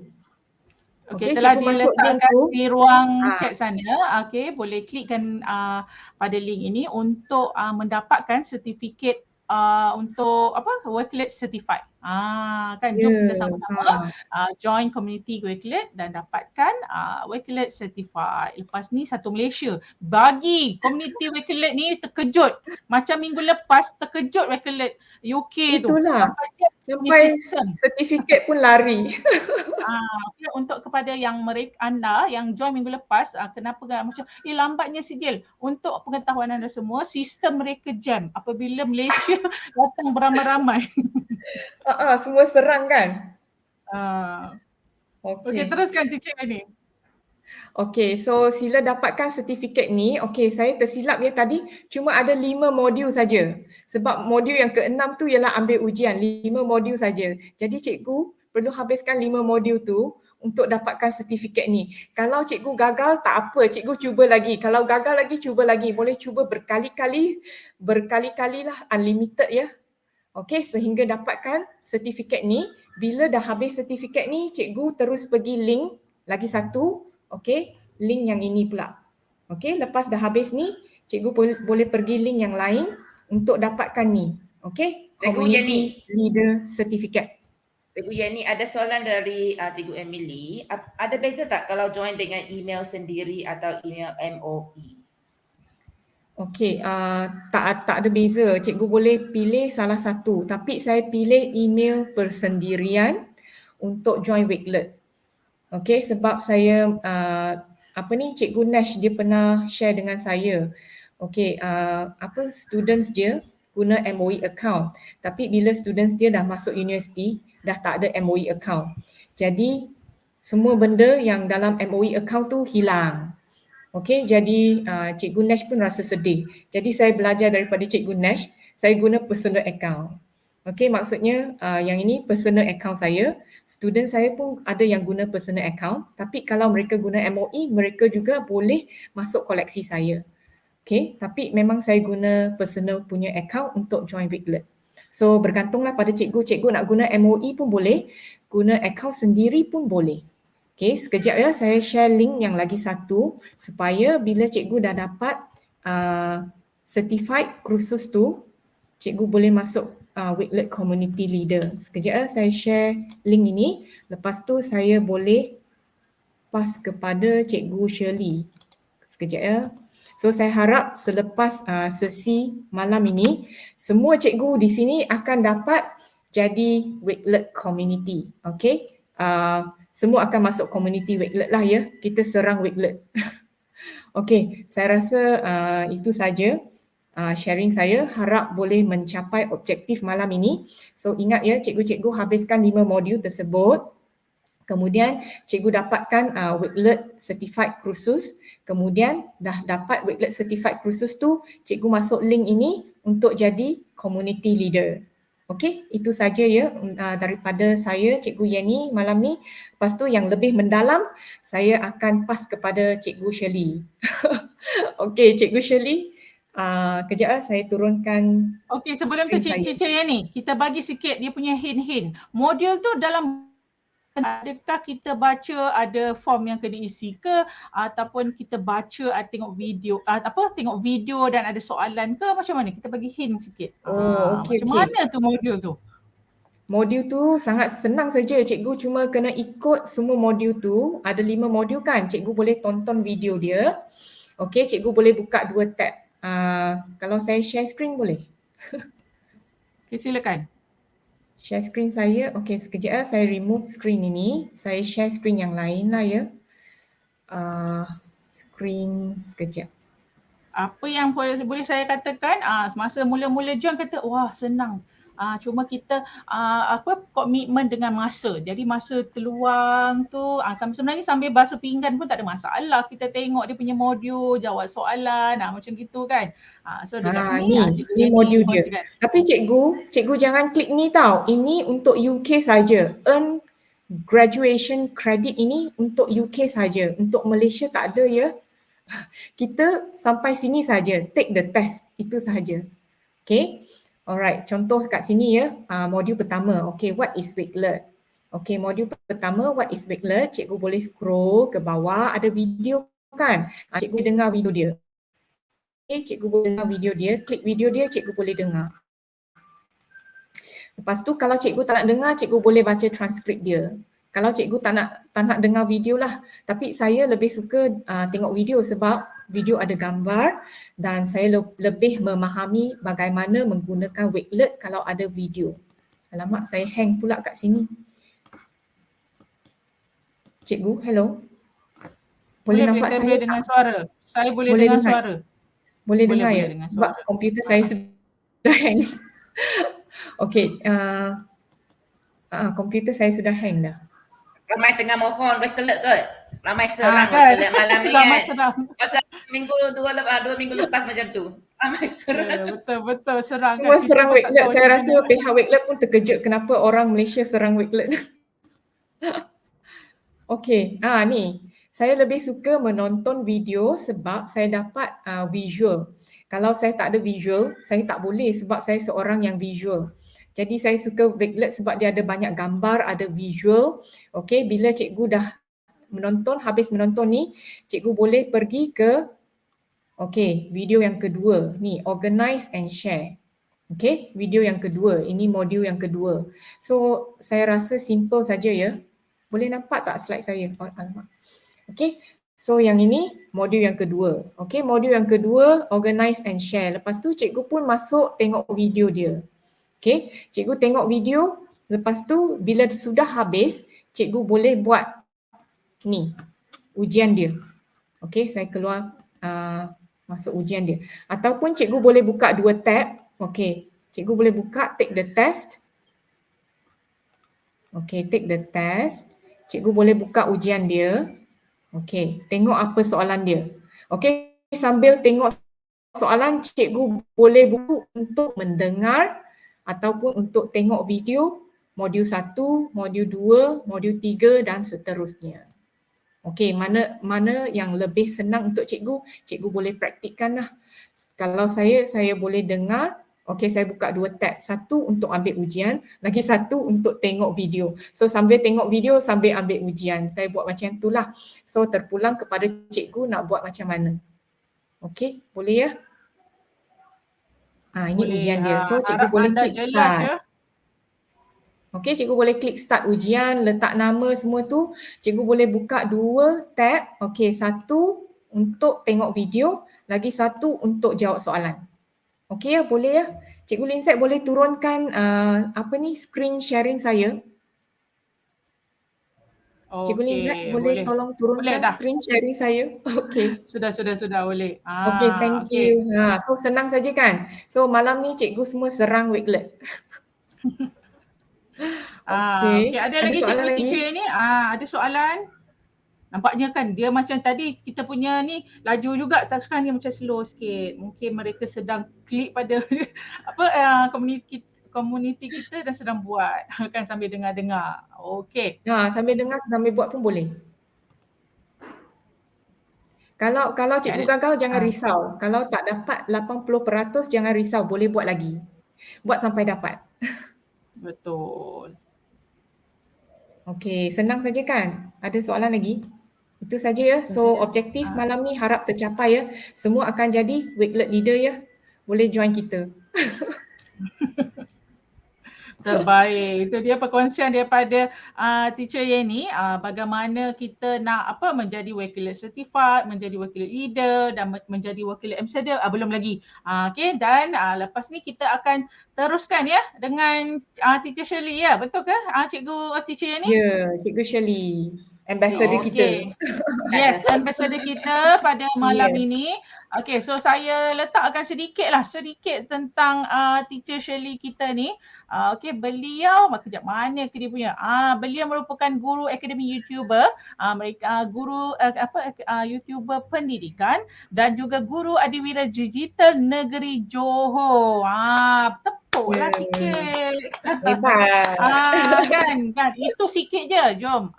Okey, telah diletakkan di ruang chat sana. Okey, boleh klikkan pada link ini untuk mendapatkan sertifikat untuk Wakelet Certified. Kan jom kita sama-sama join community Wakelet dan dapatkan Wakelet Certified. Lepas ni satu Malaysia bagi community Wakelet ni terkejut. Macam minggu lepas terkejut Wakelet UK tu. Itulah. Sampai sertifikat pun lari. Untuk kepada yang anda yang join minggu lepas, kenapa macam lambatnya sijil. Untuk pengetahuan anda semua, sistem mereka jam apabila Malaysia datang beramai-ramai. Semua serang kan? Okey, teruskan teacher ni. Okey, so sila dapatkan sertifikat ni. Okey, saya tersilap ya tadi cuma ada 5 modul saja. Sebab modul yang ke-6 tu ialah ambil ujian, 5 modul saja. Jadi cikgu perlu habiskan 5 modul tu untuk dapatkan sertifikat ni. Kalau cikgu gagal tak apa, cikgu cuba lagi. Kalau gagal lagi cuba lagi. Boleh cuba berkali-kali lah, unlimited ya. Okey, sehingga dapatkan sertifikat ni. Bila dah habis sertifikat ni, cikgu terus pergi link lagi satu. Okey, link yang ini pula. Okey, lepas dah habis ni, cikgu boleh pergi link yang lain untuk dapatkan ni. Okey, Community Leader Certificate. Cikgu Yani, ada soalan dari Cikgu Emily. Ada beza tak kalau join dengan email sendiri atau email MOE? Okey, tak ada beza. Cikgu boleh pilih salah satu. Tapi saya pilih email persendirian untuk join Wakelet. Okey, sebab saya Cikgu Nash dia pernah share dengan saya. Okey, students dia guna MOE account. Tapi bila students dia dah masuk universiti, dah tak ada MOE account. Jadi semua benda yang dalam MOE account tu hilang. Okey, jadi Cikgu Nash pun rasa sedih. Jadi saya belajar daripada Cikgu Nash, saya guna personal account. Okey, maksudnya yang ini personal account saya. Student saya pun ada yang guna personal account. Tapi kalau mereka guna MOE, mereka juga boleh masuk koleksi saya. Okey, tapi memang saya guna personal punya account untuk join Wakelet. So bergantunglah pada cikgu. Cikgu nak guna MOE pun boleh, guna account sendiri pun boleh. Okey, sekejap ya, saya share link yang lagi satu supaya bila cikgu dah dapat certified kursus tu, cikgu boleh masuk Wakelet Community Leader. Sekejap ya, saya share link ini. Lepas tu saya boleh pass kepada Cikgu Shirley. Sekejap ya. So saya harap selepas sesi malam ini, semua cikgu di sini akan dapat jadi Wakelet Community. Okey. Semua akan masuk community Wakelet lah ya. Kita serang Wakelet. Okey, saya rasa itu saja sharing saya. Harap boleh mencapai objektif malam ini. So ingat ya, cikgu-cikgu habiskan 5 modul tersebut. Kemudian cikgu dapatkan Wakelet Certified Kursus. Kemudian dah dapat Wakelet Certified Kursus tu, cikgu masuk link ini untuk jadi community leader. Okey, itu saja ya daripada saya, Cikgu Yeni malam ni. Lepas tu yang lebih mendalam, saya akan pass kepada Cikgu Shirley. Okey, Cikgu Shirley, kejap saya turunkan Okey, sebelum tu screen saya. Cik Yani, kita bagi sikit dia punya hint-hint. Modul tu dalam adakah kita baca ada form yang kena isi ke ataupun kita baca tengok video tengok video dan ada soalan ke, macam mana? Kita bagi hint sikit. Okey. Macam mana tu modul tu? Modul tu sangat senang saja, cikgu cuma kena ikut semua modul tu. Ada 5 modul kan, cikgu boleh tonton video dia. Okey, cikgu boleh buka 2 tab. Kalau saya share screen boleh? Okay, silakan. Share screen saya. Okey, sekejap saya remove screen ini. Saya share screen yang lain lah ya. Screen sekejap. Apa yang boleh saya katakan, masa mula-mula join kata wah senang. Cuma kita komitmen dengan masa. Jadi masa terluang tu sebenarnya sambil basuh pinggan pun tak ada masalah. Kita tengok dia punya modul, jawab soalan macam gitu kan. So dekat sini ni modul dia. Tapi cikgu jangan klik ni tau. Ini untuk UK saja. Earn graduation credit ini untuk UK saja. Untuk Malaysia tak ada ya. Kita sampai sini saja. Take the test. Itu sahaja. Okay. Alright, contoh kat sini ya, modul pertama. Okay, what is Wakelet? Okay, modul pertama, what is Wakelet? Cikgu boleh scroll ke bawah, ada video kan? Cikgu dengar video dia. Okay, cikgu boleh dengar video dia, klik video dia, cikgu boleh dengar. Lepas tu kalau cikgu tak nak dengar, cikgu boleh baca transkrip dia. Kalau cikgu tak nak dengar video lah. Tapi saya lebih suka tengok video sebab video ada gambar dan saya lebih memahami bagaimana menggunakan Wakelet kalau ada video. Alamak, saya hang pula kat sini. Cikgu, hello. Boleh nampak saya saya boleh dengar suara. Saya boleh dengar suara. Boleh dengar ya? Sebab komputer saya sudah hang. Okey, komputer saya sudah hang dah. Ramai tengah mohon Wakelet kot. Ramai serang Wakelet malam ni kan. Pasal dua minggu lepas macam tu. Ramai serang. Betul serang. Semua serang Wakelet. Saya rasa pihak Wakelet pun terkejut kenapa orang Malaysia serang Wakelet. Okey, ni. Saya lebih suka menonton video sebab saya dapat visual. Kalau saya tak ada visual, saya tak boleh sebab saya seorang yang visual. Jadi saya suka Wakelet sebab dia ada banyak gambar, ada visual. Okey, bila cikgu dah habis menonton ni, cikgu boleh pergi ke video yang kedua. Ni, organize and share. Okey, video yang kedua. Ini modul yang kedua. So, saya rasa simple saja ya. Boleh nampak tak slide saya? Okey. So yang ini modul yang kedua. Okey, modul yang kedua organize and share. Lepas tu cikgu pun masuk tengok video dia. Okey, cikgu tengok video, lepas tu bila sudah habis, cikgu boleh buat ni, ujian dia. Okey, saya keluar masuk ujian dia. Ataupun cikgu boleh buka 2 tab. Okey, cikgu boleh buka take the test. Okey, take the test. Cikgu boleh buka ujian dia. Okey, tengok apa soalan dia. Okey, sambil tengok soalan, cikgu boleh buku untuk mendengar ataupun untuk tengok video modul 1, modul 2, modul 3 dan seterusnya. Okey, mana yang lebih senang untuk cikgu, cikgu boleh praktikkan lah. Kalau saya boleh dengar. Okey, saya buka 2 tab. Satu untuk ambil ujian, lagi satu untuk tengok video. So sambil tengok video, sambil ambil ujian. Saya buat macam itulah. So terpulang kepada cikgu nak buat macam mana. Okey, boleh ya? Ini boleh. Ujian dia. So cikgu boleh klik start. Ya? Okey, cikgu boleh klik start ujian, letak nama semua tu. Cikgu boleh buka 2 tab. Okey, satu untuk tengok video, lagi satu untuk jawab soalan. Okey ya, boleh ya. Cikgu Lindsay boleh turunkan screen sharing saya. Cikgu Lindsay boleh tolong turunkan screen sharing saya. Okey. Sudah boleh. Okey, thank you. So senang saja kan. So malam ni cikgu semua serang Wakelet. Okey. Okay, ada Ada lagi soalan cikgu lagi? teacher ni? Ada soalan? Nampaknya kan dia macam tadi kita punya ni laju juga, sekarang ni macam slow sikit. Mungkin mereka sedang klik pada komuniti kita dan sedang buat kan sambil dengar-dengar. Okey. Sambil dengar sambil buat pun boleh. Kalau cikgu gagal jangan risau. Kalau tak dapat 80% jangan risau, boleh buat lagi. Buat sampai dapat. Betul. Okey, senang saja kan? Ada soalan lagi? Itu saja ya. So objektif malam ni harap tercapai ya. Semua akan jadi Wakelet leader ya. Boleh join kita. Terbaik. Itu dia perkongsian daripada teacher Yeni, bagaimana kita nak menjadi Wakelet certified, menjadi Wakelet leader dan menjadi Wakelet ambassador. Belum lagi. Okey, dan lepas ni kita akan teruskan ya dengan teacher Shirley ya. Betul ke cikgu teacher Yeni? Ya, cikgu Shirley. Ambassador kita. Yes, ambassador kita pada malam ini. Okay, so saya letakkan sedikit tentang teacher Shirley kita ni. Okay, beliau, kejap mana ke dia punya? Beliau merupakan guru akademi YouTuber, guru YouTuber pendidikan dan juga guru Adiwira Digital Negeri Johor. Tepuklah sikit. Hebat. Kan, itu sikit je. Jom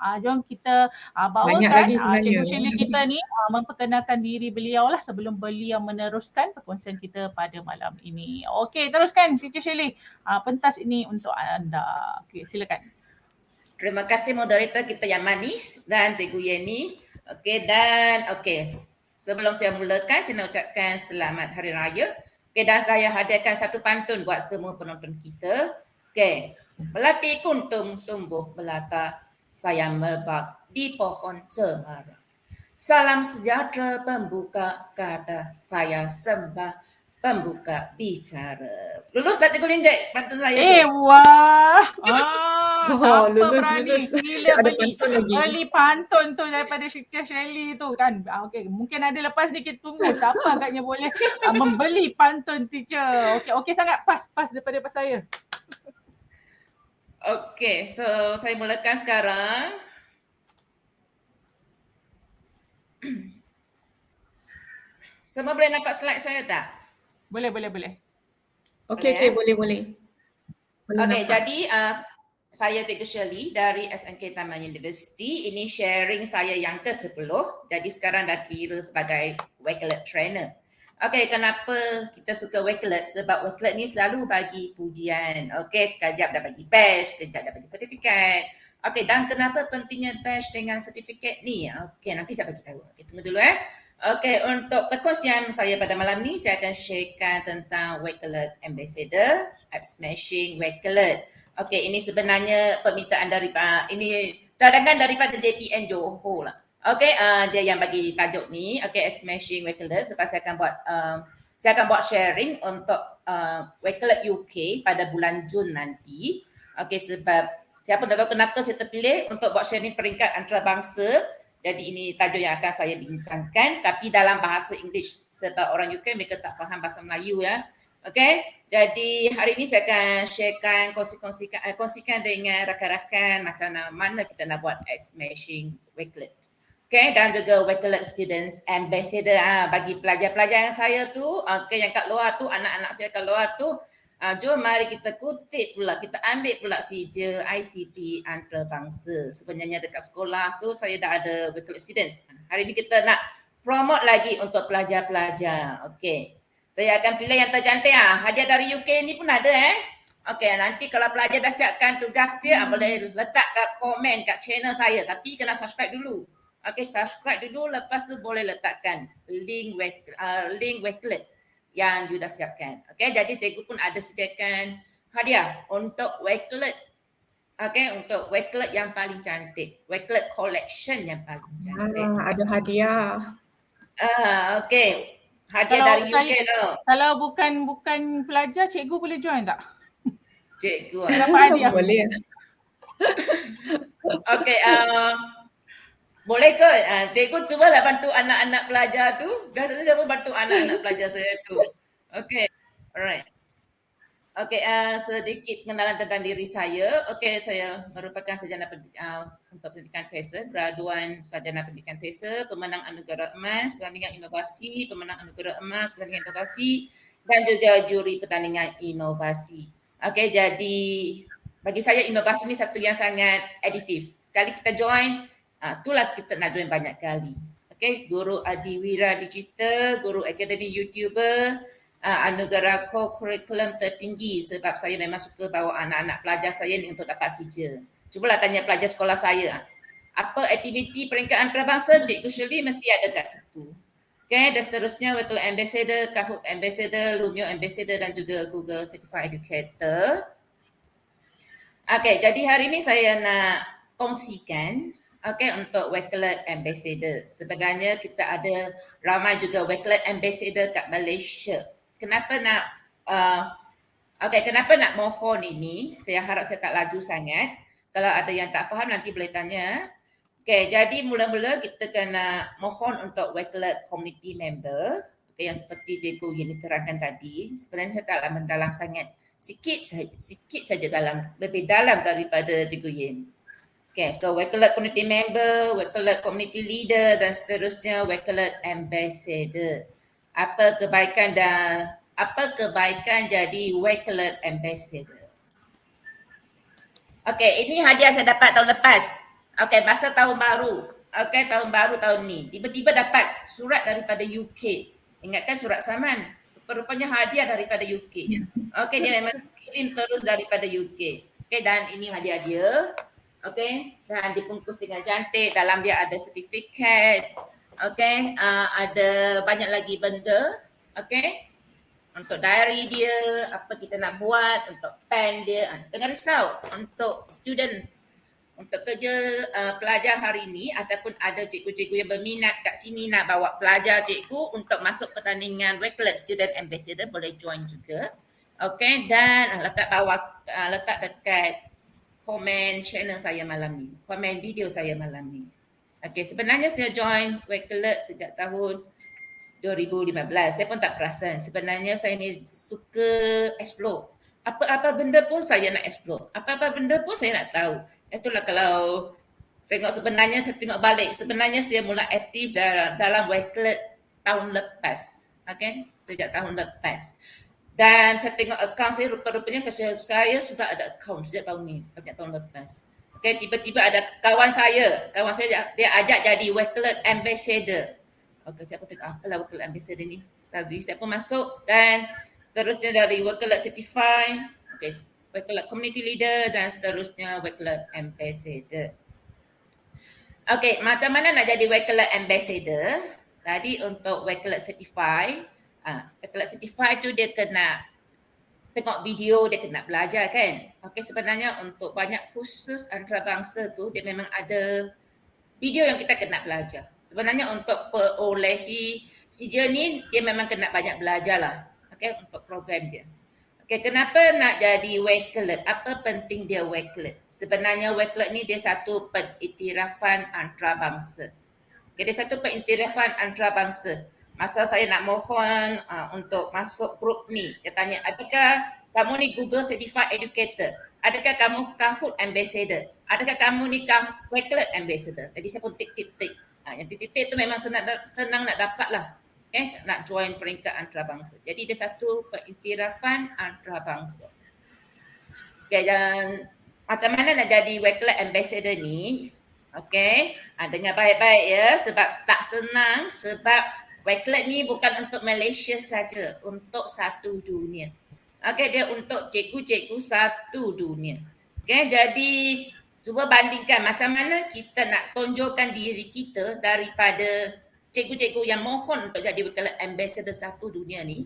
kita bawakan cikgu Shirley kita ni memperkenalkan diri beliau lah sebelum beliau meneruskan perkongsian kita pada malam ini. Okey, teruskan Teacher Shirley. Pentas ini untuk anda. Okey, silakan. Terima kasih moderator kita yang manis dan Cikgu Yeni. Okey, sebelum saya mulakan, saya nak ucapkan selamat Hari Raya. Okey, dan saya hadirkan satu pantun buat semua penonton kita. Okey, melati kuntum tumbuh melata, saya merbak di pohon cemara. Salam sejahtera pembuka kata, saya sembah pembuka bicara. Lulus tak Cikgu Linjek pantun saya tu? Wah. Siapa lulus. Gila beli pantun tu daripada Teacher Shirley tu kan. Okey, mungkin ada lepas ni kita tunggu siapa agaknya boleh membeli pantun teacher. Okey sangat pas daripada saya. Okey, so saya mulakan sekarang. Semua boleh nampak slide saya tak? Boleh. Okey, boleh. Okey, jadi saya Cikgu Shirley dari SNK Taman University. Ini sharing saya yang ke-10. Jadi sekarang dah kira sebagai Wakelet trainer. Okey, kenapa kita suka Wakelet? Sebab Wakelet ni selalu bagi pujian. Okey, sekejap dah bagi badge, sekejap dah bagi sertifikat. Okey, dan kenapa pentingnya badge dengan sertifikat ni? Okey, nanti saya bagi tahu. Okey, tunggu dulu Okey, untuk perkongsian saya pada malam ni, saya akan sharekan tentang Wakelet Ambassador at Smashing Wakelet. Okey, ini sebenarnya permintaan daripada, ini cadangan daripada JPN Johor lah. Okey, dia yang bagi tajuk ni. Okey, Smashing Wakelet. Sebab saya akan buat sharing untuk Wakelet UK pada bulan Jun nanti. Okey, sebab siapa tak tahu kenapa saya terpilih untuk buat sharing peringkat antarabangsa. Jadi ini tajuk yang akan saya bincangkan tapi dalam bahasa Inggeris sebab orang UK mereka tak faham bahasa Melayu ya. Okey, jadi hari ini saya akan sharekan, kongsikan dengan rakan-rakan macam mana kita nak buat Smashing Wakelet. Okey, dan juga Wakelet Students Ambassador bagi pelajar-pelajar saya tu, yang kat luar tu, anak-anak saya kat luar tu, jom mari kita kutip pula, kita ambil pula sijil ICT antarabangsa. Sebenarnya dekat sekolah tu saya dah ada Wakelet Students. Hari ini kita nak promote lagi untuk pelajar-pelajar. Okey. Saya akan pilih yang tercantik hadiah dari UK ni pun ada Okey, nanti kalau pelajar dah siapkan tugas dia boleh letak kat komen kat channel saya tapi kena subscribe dulu. Okey, subscribe dulu lepas tu boleh letakkan link Wakelet yang you dah siapkan. Okey, jadi cikgu pun ada sediakan hadiah untuk Wakelet. Okey, untuk Wakelet yang paling cantik. Wakelet collection yang paling cantik. Ada hadiah. Okey. Hadiah dari UK tu. Kalau bukan pelajar, cikgu boleh join tak? Cikgu dapat hadiah. Boleh. Okey, boleh ke? Cikgu cubalah bantu anak-anak pelajar tu. Biasanya saya pun bantu anak-anak pelajar saya tu. Okey, alright. Okey, sedikit pengenalan tentang diri saya. Okey, saya merupakan sarjana untuk pendidikan TESA, graduan sarjana pendidikan TESA, pemenang anugerah emas, pertandingan inovasi, pemenang anugerah emas, pertandingan inovasi dan juga juri pertandingan inovasi. Okey, jadi bagi saya inovasi ni satu yang sangat adiktif. Sekali kita join, itulah kita nak join banyak kali. Okey, guru Adiwira Digital, guru akademi YouTuber, anugerah co-curriculum tertinggi sebab saya memang suka bawa anak-anak pelajar saya ni untuk dapat sijil. Cubalah tanya pelajar sekolah saya, apa aktiviti peringkat antarabangsa, Cikgu Shirley mesti ada kat situ. Okay, dan seterusnya Wakil Ambassador, Kahoot Ambassador, Lumio Ambassador dan juga Google Certified Educator. Okay, jadi hari ni saya nak kongsikan untuk Wakelet Ambassador. Sebenarnya kita ada ramai juga Wakelet Ambassador kat Malaysia. Kenapa nak mohon ini? Saya harap saya tak laju sangat. Kalau ada yang tak faham nanti boleh tanya. Okay, jadi mula-mula kita kena mohon untuk Wakelet Community Member. Okay, yang seperti Cikgu Yin terangkan tadi. Sebenarnya saya taklah mendalam sangat. Sikit saja lebih dalam daripada Cikgu Yin. Okay, so Wakelet Community Member, Wakelet Community Leader dan seterusnya Wakelet Ambassador. Apa kebaikan jadi Wakelet Ambassador? Okay, ini hadiah saya dapat tahun lepas. Okay, masa tahun baru. Okay, tahun baru tahun ni. Tiba-tiba dapat surat daripada UK. Ingatkan surat saman. Rupanya hadiah daripada UK. Okay, dia memang kirim terus daripada UK. Okay, dan ini hadiah dia. Okay, dan dibungkus dengan cantik. Dalam dia ada sertifikat. Okay, ada banyak lagi benda. Okay, untuk diary dia, apa kita nak buat, untuk pen dia. Jangan risau untuk student, untuk kerja pelajar hari ini ataupun ada cikgu-cikgu yang berminat kat sini nak bawa pelajar cikgu untuk masuk pertandingan Wakelet Student Ambassador, boleh join juga. Okay, dan letak dekat komen channel saya malam ni, komen video saya malam ni. Okay, sebenarnya saya join Wakelet sejak tahun 2015. Saya pun tak perasan. Sebenarnya saya ni suka explore. Apa-apa benda pun saya nak explore. Apa-apa benda pun saya nak tahu. Itulah kalau saya tengok balik. Sebenarnya saya mula aktif dalam Wakelet tahun lepas. Okay, sejak tahun lepas. Dan saya tengok akaun saya, rupa-rupanya saya sudah ada akaun sejak tahun ni, sejak tahun lepas. Okay, tiba-tiba ada kawan saya dia ajak jadi Wakelet Ambassador. Okay, saya pun tengok apalah Wakelet Ambassador ni. Tadi saya pun masuk dan seterusnya dari Wakelet Certified, okay, Wakelet Community Leader dan seterusnya Wakelet Ambassador. Okay, macam mana nak jadi Wakelet Ambassador? Tadi untuk Wakelet Certified, Wakelet Certified tu dia kena tengok video, dia kena belajar kan. Okay, sebenarnya untuk banyak kursus antarabangsa tu dia memang ada video yang kita kena belajar. Sebenarnya untuk perolehi sijil ni dia memang kena banyak belajar lah. Okay, untuk program dia. Okay, kenapa nak jadi Wakelet? Apa penting dia Wakelet? Sebenarnya Wakelet ni dia satu pengiktirafan antarabangsa. Okay, dia satu pengiktirafan antarabangsa. Masa saya nak mohon untuk masuk grup ni, dia tanya, adakah kamu ni Google Certified Educator? Adakah kamu Kahoot Ambassador? Adakah kamu ni Wakelet Ambassador? Jadi saya pun tik. Yang tik-tik tu memang senang nak dapat lah. Okay, nak join peringkat antarabangsa. Jadi dia satu pengiktirafan antarabangsa. Okay, dan macam mana nak jadi Wakelet Ambassador ni? Okay, dengar baik-baik ya, sebab tak senang, sebab Wakelet ni bukan untuk Malaysia saja, untuk satu dunia. Okay, dia untuk cikgu-cikgu satu dunia. Okay, jadi cuba bandingkan macam mana kita nak tonjolkan diri kita daripada cikgu-cikgu yang mohon untuk jadi Wakelet Ambassador satu dunia ni.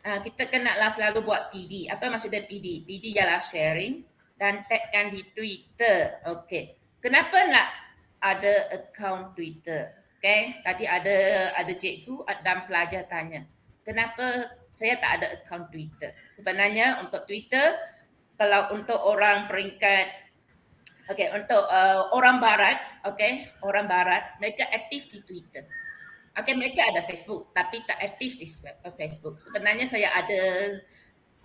Kita kenalah selalu buat PD. Apa maksudnya PD? PD ialah sharing dan tagkan di Twitter. Okay, kenapa nak ada akaun Twitter? Okay, tadi ada cikgu dan pelajar tanya, kenapa saya tak ada akaun Twitter? Sebenarnya untuk Twitter, kalau untuk orang peringkat, okay, untuk orang barat, okay, orang barat, mereka aktif di Twitter. Okay, mereka ada Facebook tapi tak aktif di Facebook. Sebenarnya saya ada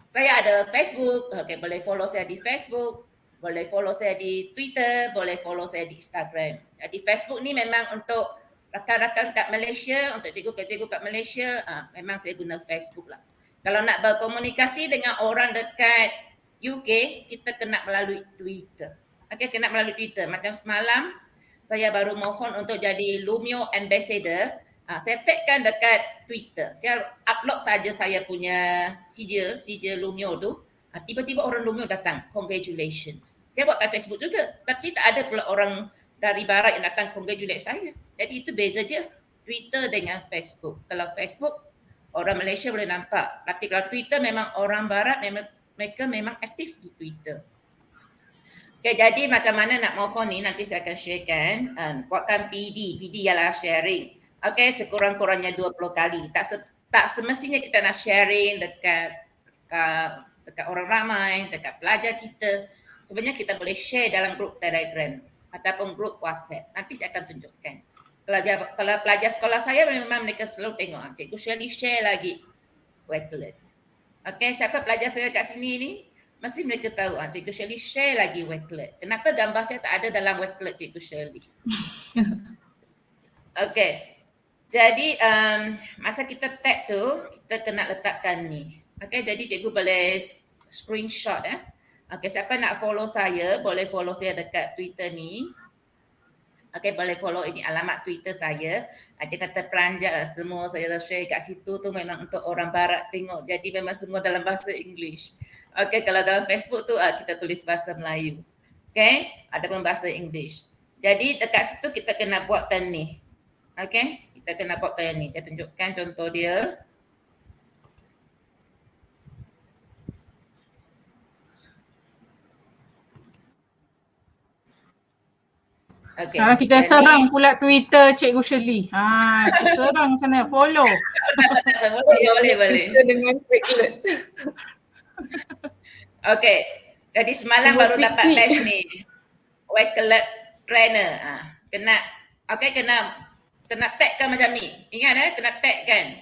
Saya ada Facebook, okay, boleh follow saya di Facebook, boleh follow saya di Twitter, boleh follow saya di Instagram. Di Facebook ni memang untuk rakan-rakan kat Malaysia, untuk cikgu-cikgu kat Malaysia, memang saya guna Facebook lah. Kalau nak berkomunikasi dengan orang dekat UK, kita kena melalui Twitter. Okay, kena melalui Twitter. Macam semalam, saya baru mohon untuk jadi Lumio Ambassador. Saya tagkan dekat Twitter. Saya upload saja saya punya sijil Lumio tu. Tiba-tiba orang Lumio datang, congratulations. Saya buat kat Facebook juga. Tapi tak ada pula orang dari barat yang datang congratulate saya. Jadi itu beza dia. Twitter dengan Facebook. Kalau Facebook, orang Malaysia boleh nampak. Tapi kalau Twitter memang orang barat, mereka memang aktif di Twitter. Okay, jadi macam mana nak mohon ni nanti saya akan sharekan. Buatkan PD ialah sharing. Okay, sekurang-kurangnya 20 kali. Tak semestinya kita nak sharing dekat orang ramai, dekat pelajar kita. Sebenarnya kita boleh share dalam grup Telegram ataupun grup WhatsApp. Nanti saya akan tunjukkan. Kalau pelajar sekolah saya memang mereka selalu tengok, Cikgu Shirley share lagi Wakelet. Okay, siapa pelajar saya kat sini ni? Mesti mereka tahu, Cikgu Shirley share lagi Wakelet. Kenapa gambar saya tak ada dalam Wakelet Cikgu Shirley? Okay. Jadi masa kita tag tu, kita kena letakkan ni. Okay, jadi cikgu boleh screenshot Okay, siapa nak follow saya, boleh follow saya dekat Twitter ni. Okay, boleh follow ini alamat Twitter saya. Dia kata peranjat lah semua saya dah share kat situ tu memang untuk orang barat tengok. Jadi memang semua dalam bahasa English. Okay, kalau dalam Facebook tu kita tulis bahasa Melayu. Okay, ada pun bahasa English. Jadi dekat situ kita kena buatkan ni. Okay, kita kena buatkan ni. Saya tunjukkan contoh dia. Okay. Sekarang kita serang pula Twitter Cikgu Shirley. Kita serang macam mana? Follow. boleh. Kita dengan Wakelet. Okay. Jadi semalam semua baru dapat badge ni. Wakelet trainer. Kena tag kan macam ni. Ingat kena tag kan.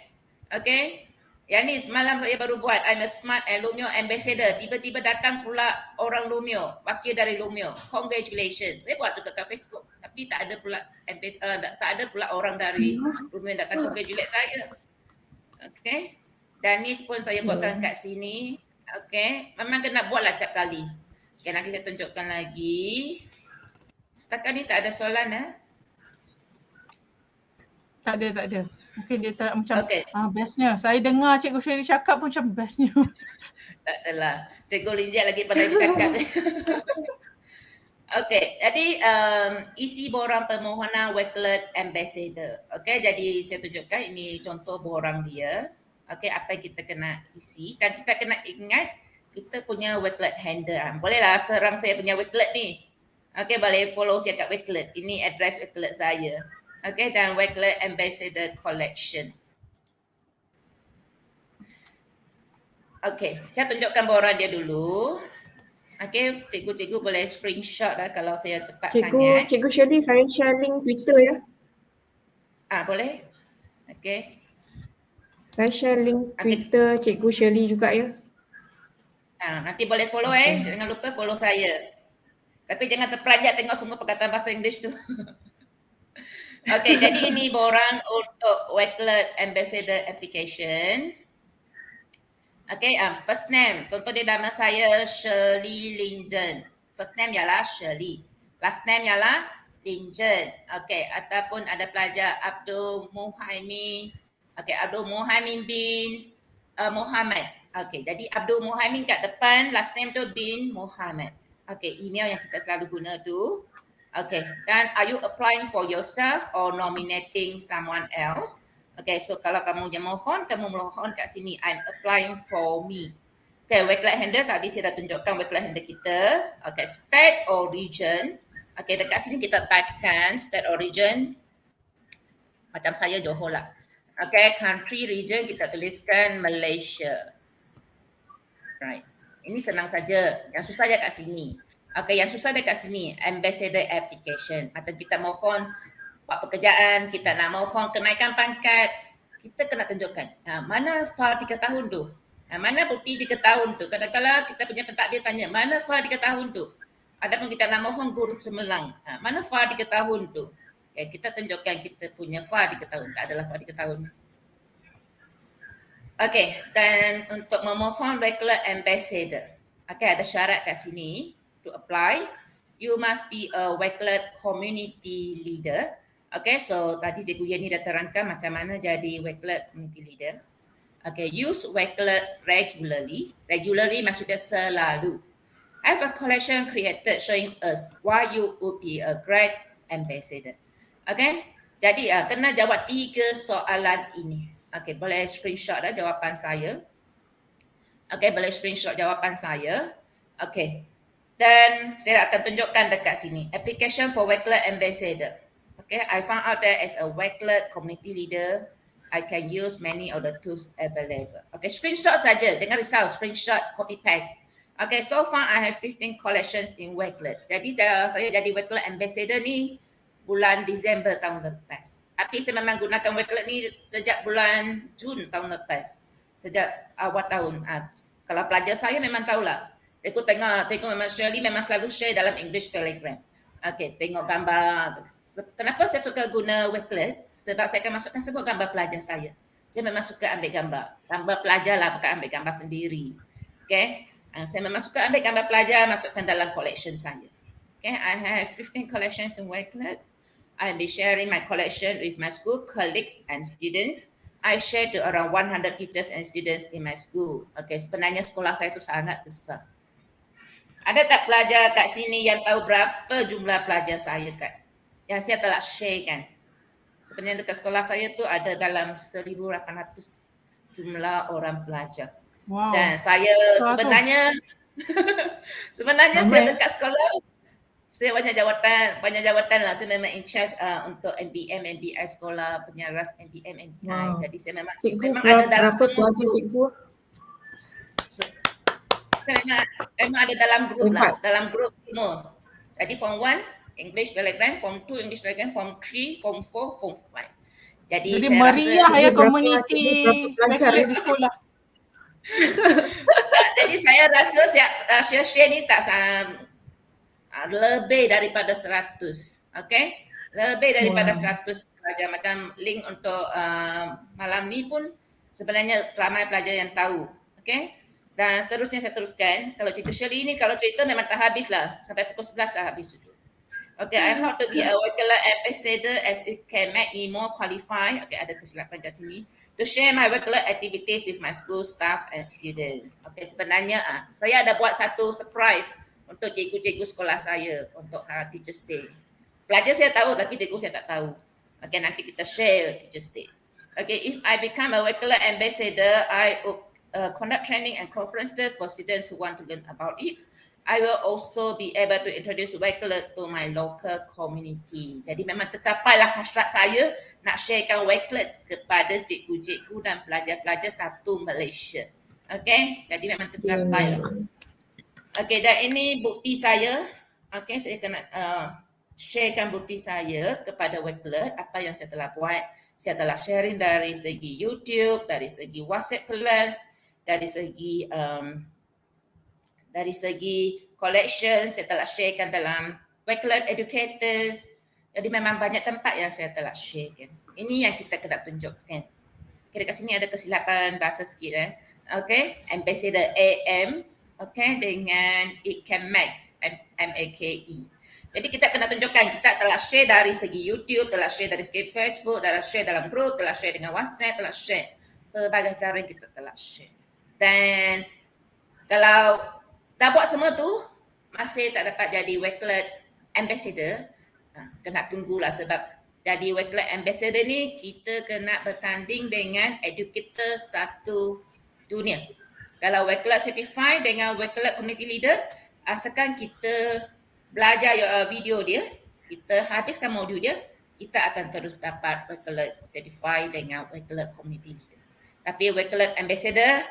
Okay. Yang ni semalam saya baru buat. I'm a smart and Lumio ambassador. Tiba-tiba datang pula orang Lumio, wakil dari Lumio. Congratulations. Saya buat juga kat Facebook. Tapi tak ada pula orang dari Lumio yang datang congratulate saya. Okay. Dan ni pun saya buatkan kat sini. Okay. Memang kena buatlah setiap kali. Okay, nanti saya tunjukkan lagi. Setakat ni tak ada soalan Tak ada. Mungkin dia tak macam bestnya. Saya dengar Cikgu Shirley cakap pun macam bestnya. Tak adalah. Cikgu Linjat lagi pandai bercakap. Okay, jadi isi borang permohonan Wakelet Ambassador. Okay, jadi saya tunjukkan ini contoh borang dia. Okay, apa yang kita kena isi. Dan kita kena ingat kita punya Wakelet handle. Bolehlah serang saya punya Wakelet ni. Okay, boleh follow saya kat Wakelet. Ini address Wakelet saya. Okay, dan Wakelet Ambassador Collection. Okay, saya tunjukkan borang dia dulu. Okay, cikgu boleh screenshot kalau saya cepat sangat. Cikgu Shirley, saya share link Twitter ya. Boleh? Okay. Saya share link Twitter Cikgu Shirley juga ya. Nanti boleh follow jangan lupa follow saya. Tapi jangan terperanjat tengok semua perkataan bahasa English tu. Okay, jadi ini borang untuk Wakelet Ambassador Application. Okay, first name. Contoh dia nama saya Shirley Linjen. First name ialah Shirley. Last name ialah Linjen. Okay, ataupun ada pelajar Abdul Muhaimin. Okay, Abdul Muhaimin bin Muhammad. Okay, jadi Abdul Muhaimin kat depan, last name tu bin Muhammad. Okay, email yang kita selalu guna tu. Okay, dan are you applying for yourself or nominating someone else? Okay, so kalau kamu mohon kat sini, I'm applying for me. Okay, Wakelet handle tadi saya dah tunjukkan Wakelet handle kita. Okay, state or region. Okay, dekat sini kita typekan state or region. Macam saya Johor lah. Okay, country region kita tuliskan Malaysia. Right, ini senang saja. Yang susah je kat sini. Okay, yang susah dekat sini, ambassador application. Atau kita mohon buat pekerjaan, kita nak mohon kenaikan pangkat, kita kena tunjukkan mana file 3 tahun tu. Mana bukti 3 tahun tu? Kadang-kadang kita punya pentadbir tanya, mana file 3 tahun tu? Adapun kita nak mohon guru cemerlang, mana file 3 tahun tu? Okay, kita tunjukkan kita punya file 3 tahun. Tak adalah file 3 tahun. Okay, dan untuk memohon regular ambassador. Okay, ada syarat kat sini. To apply, you must be a Wakelet community leader. Okay, so tadi Cikgu Yeni dah terangkan macam mana jadi Wakelet community leader. Okay, use Wakelet regularly. Regularly maksudnya selalu. Have a collection created showing us why you would be a great ambassador. Okay, jadi kena jawab 3 soalan ini. Okay, boleh screenshot dah jawapan saya. Okay, boleh screenshot jawapan saya. Okay, dan saya akan tunjukkan dekat sini. Application for Wakelet ambassador. Okay, I found out that as a Wakelet community leader, I can use many of the tools available. Okay, screenshot saja. Jangan risau, screenshot, copy paste. Okay, so far I have 15 collections in Wakelet. Jadi saya jadi Wakelet ambassador ni bulan Disember tahun lepas. Tapi saya memang gunakan Wakelet ni sejak bulan Jun tahun lepas. Sejak awal tahun. Kalau pelajar saya memang tahulah. Aku tengok memang Shirley memang selalu share dalam English Telegram. Okay, tengok gambar. Kenapa saya suka guna Wakelet? Sebab saya akan masukkan semua gambar pelajar saya. Saya memang suka ambil gambar. Gambar pelajar lah, bukan ambil gambar sendiri. Okay. Saya memang suka ambil gambar pelajar, masukkan dalam collection saya. Okay. I have 15 collections in Wakelet. I'll be sharing my collection with my school colleagues and students. I share to around 100 teachers and students in my school. Okay. Sebenarnya sekolah saya tu sangat besar. Ada tak pelajar kat sini yang tahu berapa jumlah pelajar saya kat? Yang saya telah share kan. Sebenarnya dekat sekolah saya tu ada dalam 1,800 jumlah orang pelajar. Wow. Dan saya sebenarnya saya dekat sekolah, saya banyak jawatan lah. Saya memang in charge untuk NBM, MBI sekolah, penyaras NBM, MBI. Wow. Jadi saya memang ada dalam semua group. Memang ada dalam grup lah, dalam grup semua. Jadi form 1 English Telegram, form 2 English Telegram, form 3, form 4, form 5. Jadi saya meriah rasa ya community Wakelet di sekolah. Jadi saya rasa share ni tak lebih daripada 100. Okay? Lebih daripada 100 pelajar. Macam link untuk malam ni pun sebenarnya ramai pelajar yang tahu. Okay? Dan seterusnya saya teruskan. Kalau Cikgu Shirley ni kalau cerita memang tak habis lah. Sampai pukul 11 dah habis dulu. Okay, I hope to be a Wakelet ambassador as it can make me more qualified. Okay, ada kesilapan kat sini. To share my Wakelet activities with my school staff and students. Okay, sebenarnya saya ada buat satu surprise untuk cikgu-cikgu sekolah saya untuk Teachers Day. Pelajar saya tahu tapi cikgu saya tak tahu. Okay, nanti kita share Teachers Day. Okay, if I become a Wakelet ambassador, I will conduct training and conferences for students who want to learn about it. I will also be able to introduce Wakelet to my local community. Jadi memang tercapailah hasrat saya nak sharekan Wakelet kepada cikgu-cikgu dan pelajar-pelajar satu Malaysia. Okay, jadi memang tercapai lah. Okay, dan ini bukti saya. Okay, saya kena sharekan bukti saya kepada Wakelet, apa yang saya telah buat. Saya telah sharing dari segi YouTube, dari segi WhatsApp kelas, dari segi collection, saya telah sharekan dalam Wakelet Educators. Jadi memang banyak tempat yang saya telah sharekan. Ini yang kita kena tunjukkan. Okay, dekat sini ada kesilapan bahasa sikit. Okay, Ambassador AM. Okay, dengan It Can Make, M-A-K-E. Jadi kita kena tunjukkan kita telah share dari segi YouTube, telah share dari segi Facebook, telah share dalam group, telah share dengan WhatsApp, telah share berbagai cara kita telah share. Dan kalau dah buat semua tu, masih tak dapat jadi Wakelet ambassador, kena tunggulah sebab jadi Wakelet ambassador ni kita kena bertanding dengan educator satu dunia. Kalau Wakelet certified dengan Wakelet community leader, asalkan kita belajar video dia, kita habiskan modul dia, kita akan terus dapat Wakelet certified dengan Wakelet community leader. Tapi Wakelet ambassador,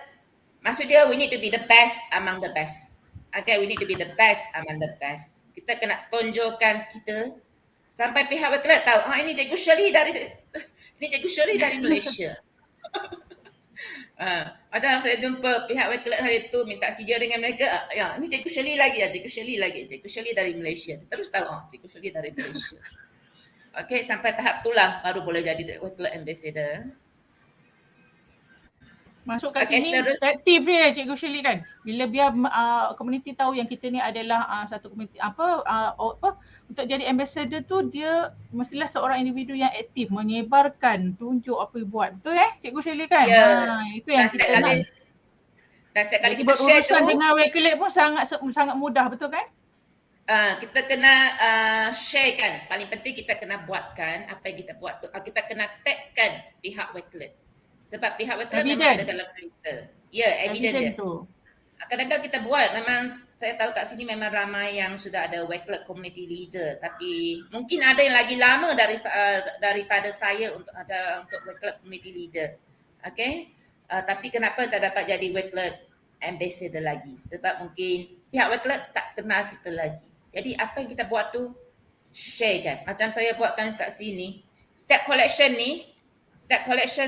maksud dia we need to be the best among the best. Okay, we need to be the best among the best. Kita kena tunjukkan kita sampai pihak Wakelet tahu, ini Cikgu Shirley dari Malaysia. Macam saya jumpa pihak Wakelet hari tu minta sijil dengan mereka. Ya, ni Cikgu Shirley lagi ya, Cikgu Shirley lagi. Cikgu Shirley dari Malaysia. Terus tahu, Cikgu Shirley dari Malaysia. Okey, sampai tahap itulah baru boleh jadi Wakelet Ambassador. Masuk kat Okey, sini seterusnya. aktif dia Cikgu Shirley kan. Bila biar komuniti tahu yang kita ni adalah satu komuniti apa untuk jadi ambassador tu dia mestilah seorang individu yang aktif menyebarkan, tunjuk apa yang buat. Betul Cikgu Shirley kan? Ya. Itu yang kita nak. Dan setiap kali Jadi kita share tu, berurusan dengan Wakelet pun sangat mudah, betul kan? kita kena share kan. Paling penting kita kena buatkan apa yang kita buat tu. Kita kena tagkan pihak Wakelet. Sebab pihak Wakelet memang ada dalam Twitter. Ya, evident dia. Tu. Kadang-kadang kita buat, memang saya tahu kat sini memang ramai yang sudah ada Wakelet community leader, tapi mungkin ada yang lagi lama daripada saya untuk Wakelet community leader. Okay? Tapi kenapa tak dapat jadi Wakelet ambassador lagi? Sebab mungkin pihak Wakelet tak kenal kita lagi. Jadi apa yang kita buat tu share kan. Macam saya buatkan kat sini, setiap collection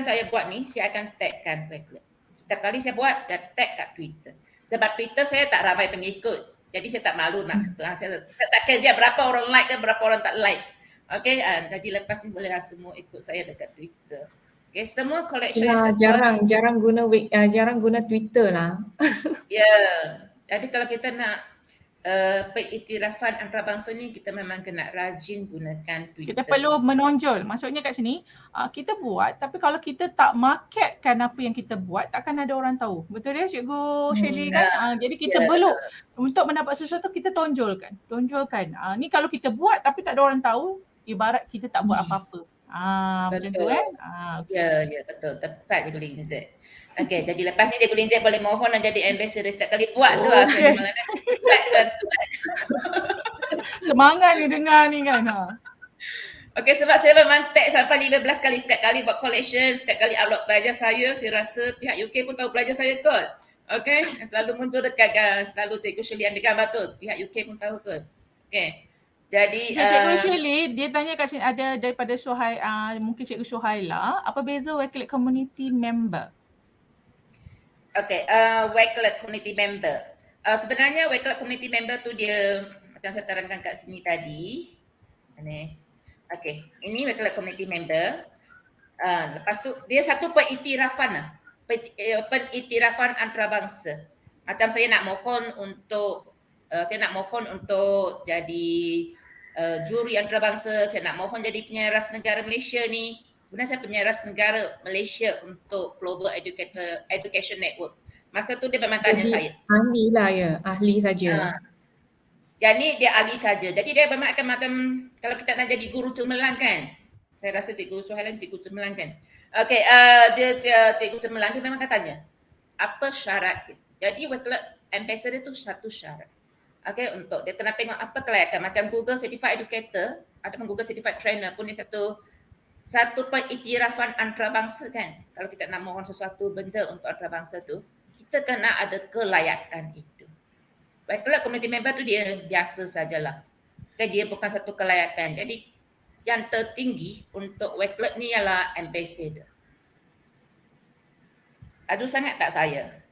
saya buat ni, saya akan tagkan Wakelet. Setiap kali saya buat, saya tag kat Twitter. Sebab Twitter saya tak ramai pengikut. Jadi saya tak malu nak. Saya tak kerja berapa orang like dan berapa orang tak like. Okay, jadi lepas ni bolehlah semua ikut saya dekat Twitter. Okay, semua collection saya jarang guna Twitter lah. Ya, jadi kalau kita nak pengiktirafan antarabangsa ni, kita memang kena rajin gunakan Twitter. Kita perlu menonjol. Maksudnya kat sini, kita buat tapi kalau kita tak marketkan apa yang kita buat, takkan ada orang tahu. Betul ya Cikgu Shirley kan? Jadi kita perlu untuk mendapat sesuatu kita tonjolkan. Ni kalau kita buat tapi tak ada orang tahu, ibarat kita tak buat apa-apa. Macam tu kan? Ya, betul. Tepat Cikgu Linzat. Okey, jadi lepas ni Cikgu Linzat boleh mohon nak jadi ambassador setiap kali buat tu lah. Semangat ni dengar ni kan. Okey, sebab saya memang tag sampai 15 kali setiap kali buat collection, setiap kali upload pelajar saya rasa pihak UK pun tahu pelajar saya kot. Okey, selalu muncul dekat selalu Cikgu Shirley ambil gambar tu, pihak UK pun tahu kot. Okey. Jadi Cikgu Shirley, dia tanya kat sini ada daripada mungkin Cikgu Suhaila, apa beza Wakelet community member? Okay, Wakelet community member. Sebenarnya Wakelet community member tu dia macam saya terangkan kat sini tadi. Okay, ini Wakelet community member. Lepas tu dia satu pengiktirafan antarabangsa. Macam saya nak mohon untuk jadi juri antarabangsa, saya nak mohon jadi penyeras negara Malaysia ni. Sebenarnya saya penyeras negara Malaysia untuk Global Education Network. Masa tu dia memang tanya saya. Ahli lah ya, ahli saja. Jadi dia ahli saja. Jadi dia memang akan macam kalau kita nak jadi guru cemerlang kan. Saya rasa Cikgu Suhailan cikgu cemerlang kan. Okey, dia cikgu cemerlang dia memang akan tanya apa syarat dia. Jadi Wakelet ambassador tu satu syarat. Okey, untuk dia kena tengok apa kelayakan. Macam Google Certified Educator ataupun Google Certified Trainer pun ni satu pengiktirafan antarabangsa kan. Kalau kita nak mohon sesuatu benda untuk antarabangsa tu, kita kena ada kelayakan itu. Wakelet community member tu dia biasa sajalah. Okay, dia bukan satu kelayakan. Jadi yang tertinggi untuk Wakelet ni ialah ambassador. Aduh sangat tak saya?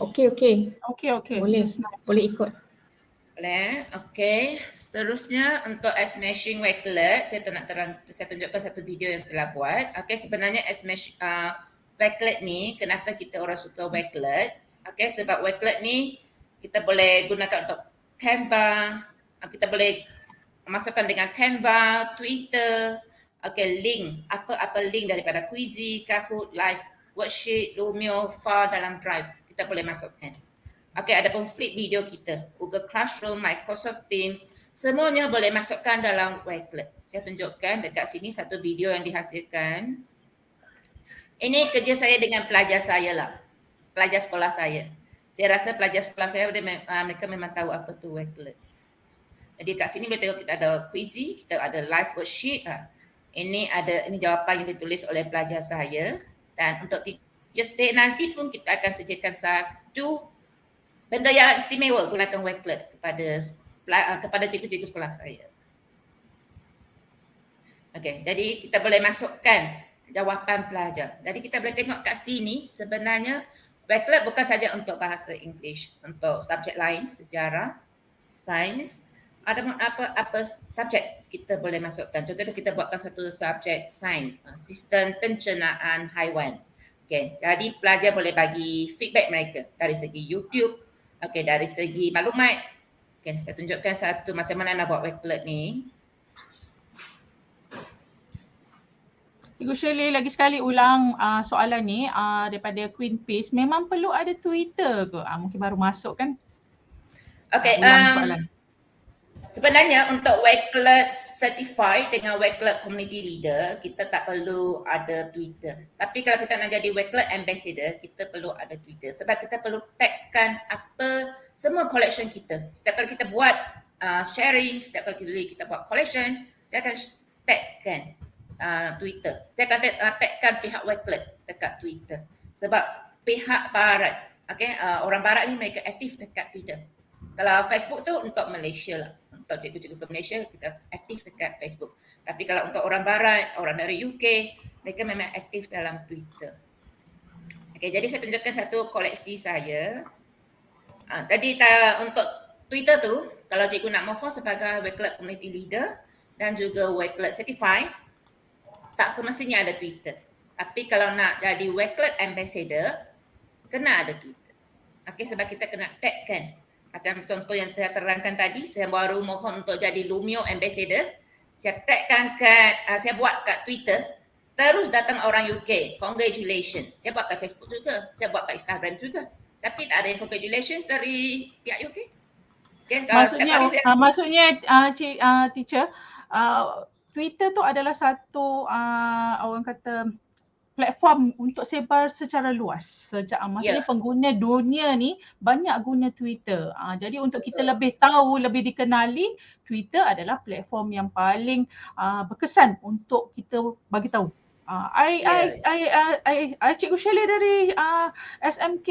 Okey. Boleh ikut. Okey. Seterusnya untuk Smashing Wakelet, saya tunjukkan satu video yang saya telah buat. Okey, sebenarnya Wakelet ni, kenapa kita orang suka Wakelet? Okey, sebab Wakelet ni kita boleh gunakan untuk Canva, kita boleh masukkan dengan Canva, Twitter, link, apa link daripada Quizy, Kahoot, Live, Worksheet, Lumio, file dalam Drive, kita boleh masukkan. Okey, ada pun flip video kita, Google Classroom, Microsoft Teams, semuanya boleh masukkan dalam Wakelet. Saya tunjukkan dekat sini satu video yang dihasilkan. Ini kerja saya dengan pelajar saya lah, pelajar sekolah saya. Saya rasa pelajar sekolah saya mereka memang tahu apa tu Wakelet. Jadi kat sini boleh tengok kita ada Quizy, kita ada live worksheet. Ini jawapan yang ditulis oleh pelajar saya. Dan untuk Teachers Day nanti pun kita akan sediakan satu benda yang istimewa gunakan Wakelet kepada cikgu-cikgu sekolah saya. Okey, jadi kita boleh masukkan jawapan pelajar. Jadi kita boleh tengok kat sini sebenarnya Wakelet bukan saja untuk bahasa English, untuk subjek lain, sejarah, sains, ada apa subjek kita boleh masukkan. Contohnya kita buatkan satu subjek sains, sistem pencernaan haiwan. Okay, jadi pelajar boleh bagi feedback mereka dari segi YouTube, okay, dari segi maklumat. Okay, saya tunjukkan satu macam mana nak buat Wakelet ni. Cikgu Shirley lagi sekali ulang soalan ni daripada Queen Peace. Memang perlu ada Twitter ke? Mungkin baru masuk kan? Okay, Ulang soalan. Sebenarnya untuk Wakelet certified dengan Wakelet community leader, kita tak perlu ada Twitter. Tapi kalau kita nak jadi Wakelet ambassador, kita perlu ada Twitter. Sebab kita perlu tagkan apa semua collection kita. Setiap kali kita buat sharing, setiap kali kita buat collection, saya akan tagkan Twitter. Saya akan tagkan pihak Wakelet dekat Twitter. Sebab pihak barat, okay, orang barat ni mereka aktif dekat Twitter. Kalau Facebook tu untuk Malaysia lah. Untuk cikgu-cikgu ke Malaysia, kita aktif dekat Facebook. Tapi kalau untuk orang barat, orang dari UK, mereka memang aktif dalam Twitter. Okay, jadi saya tunjukkan satu koleksi saya. Jadi untuk Twitter tu, kalau cikgu nak mohon sebagai Wakelet Community Leader dan juga Wakelet Certified, tak semestinya ada Twitter. Tapi kalau nak jadi Wakelet Ambassador, kena ada Twitter. Okay, sebab kita kena tagkan. Macam contoh yang saya terangkan tadi, saya baru mohon untuk jadi Lumio Ambassador. Saya tagkan saya buat kat Twitter, terus datang orang UK, congratulations. Saya buat kat Facebook juga, saya buat kat Instagram juga. Tapi tak ada yang congratulations dari pihak UK. Okay, maksudnya teacher, Twitter tu adalah satu orang kata platform untuk sebar secara luas. Maksudnya pengguna dunia ni banyak guna Twitter. Jadi untuk kita lebih tahu, lebih dikenali, Twitter adalah platform yang paling berkesan untuk kita bagi tahu. Cikgu Shirley dari SMK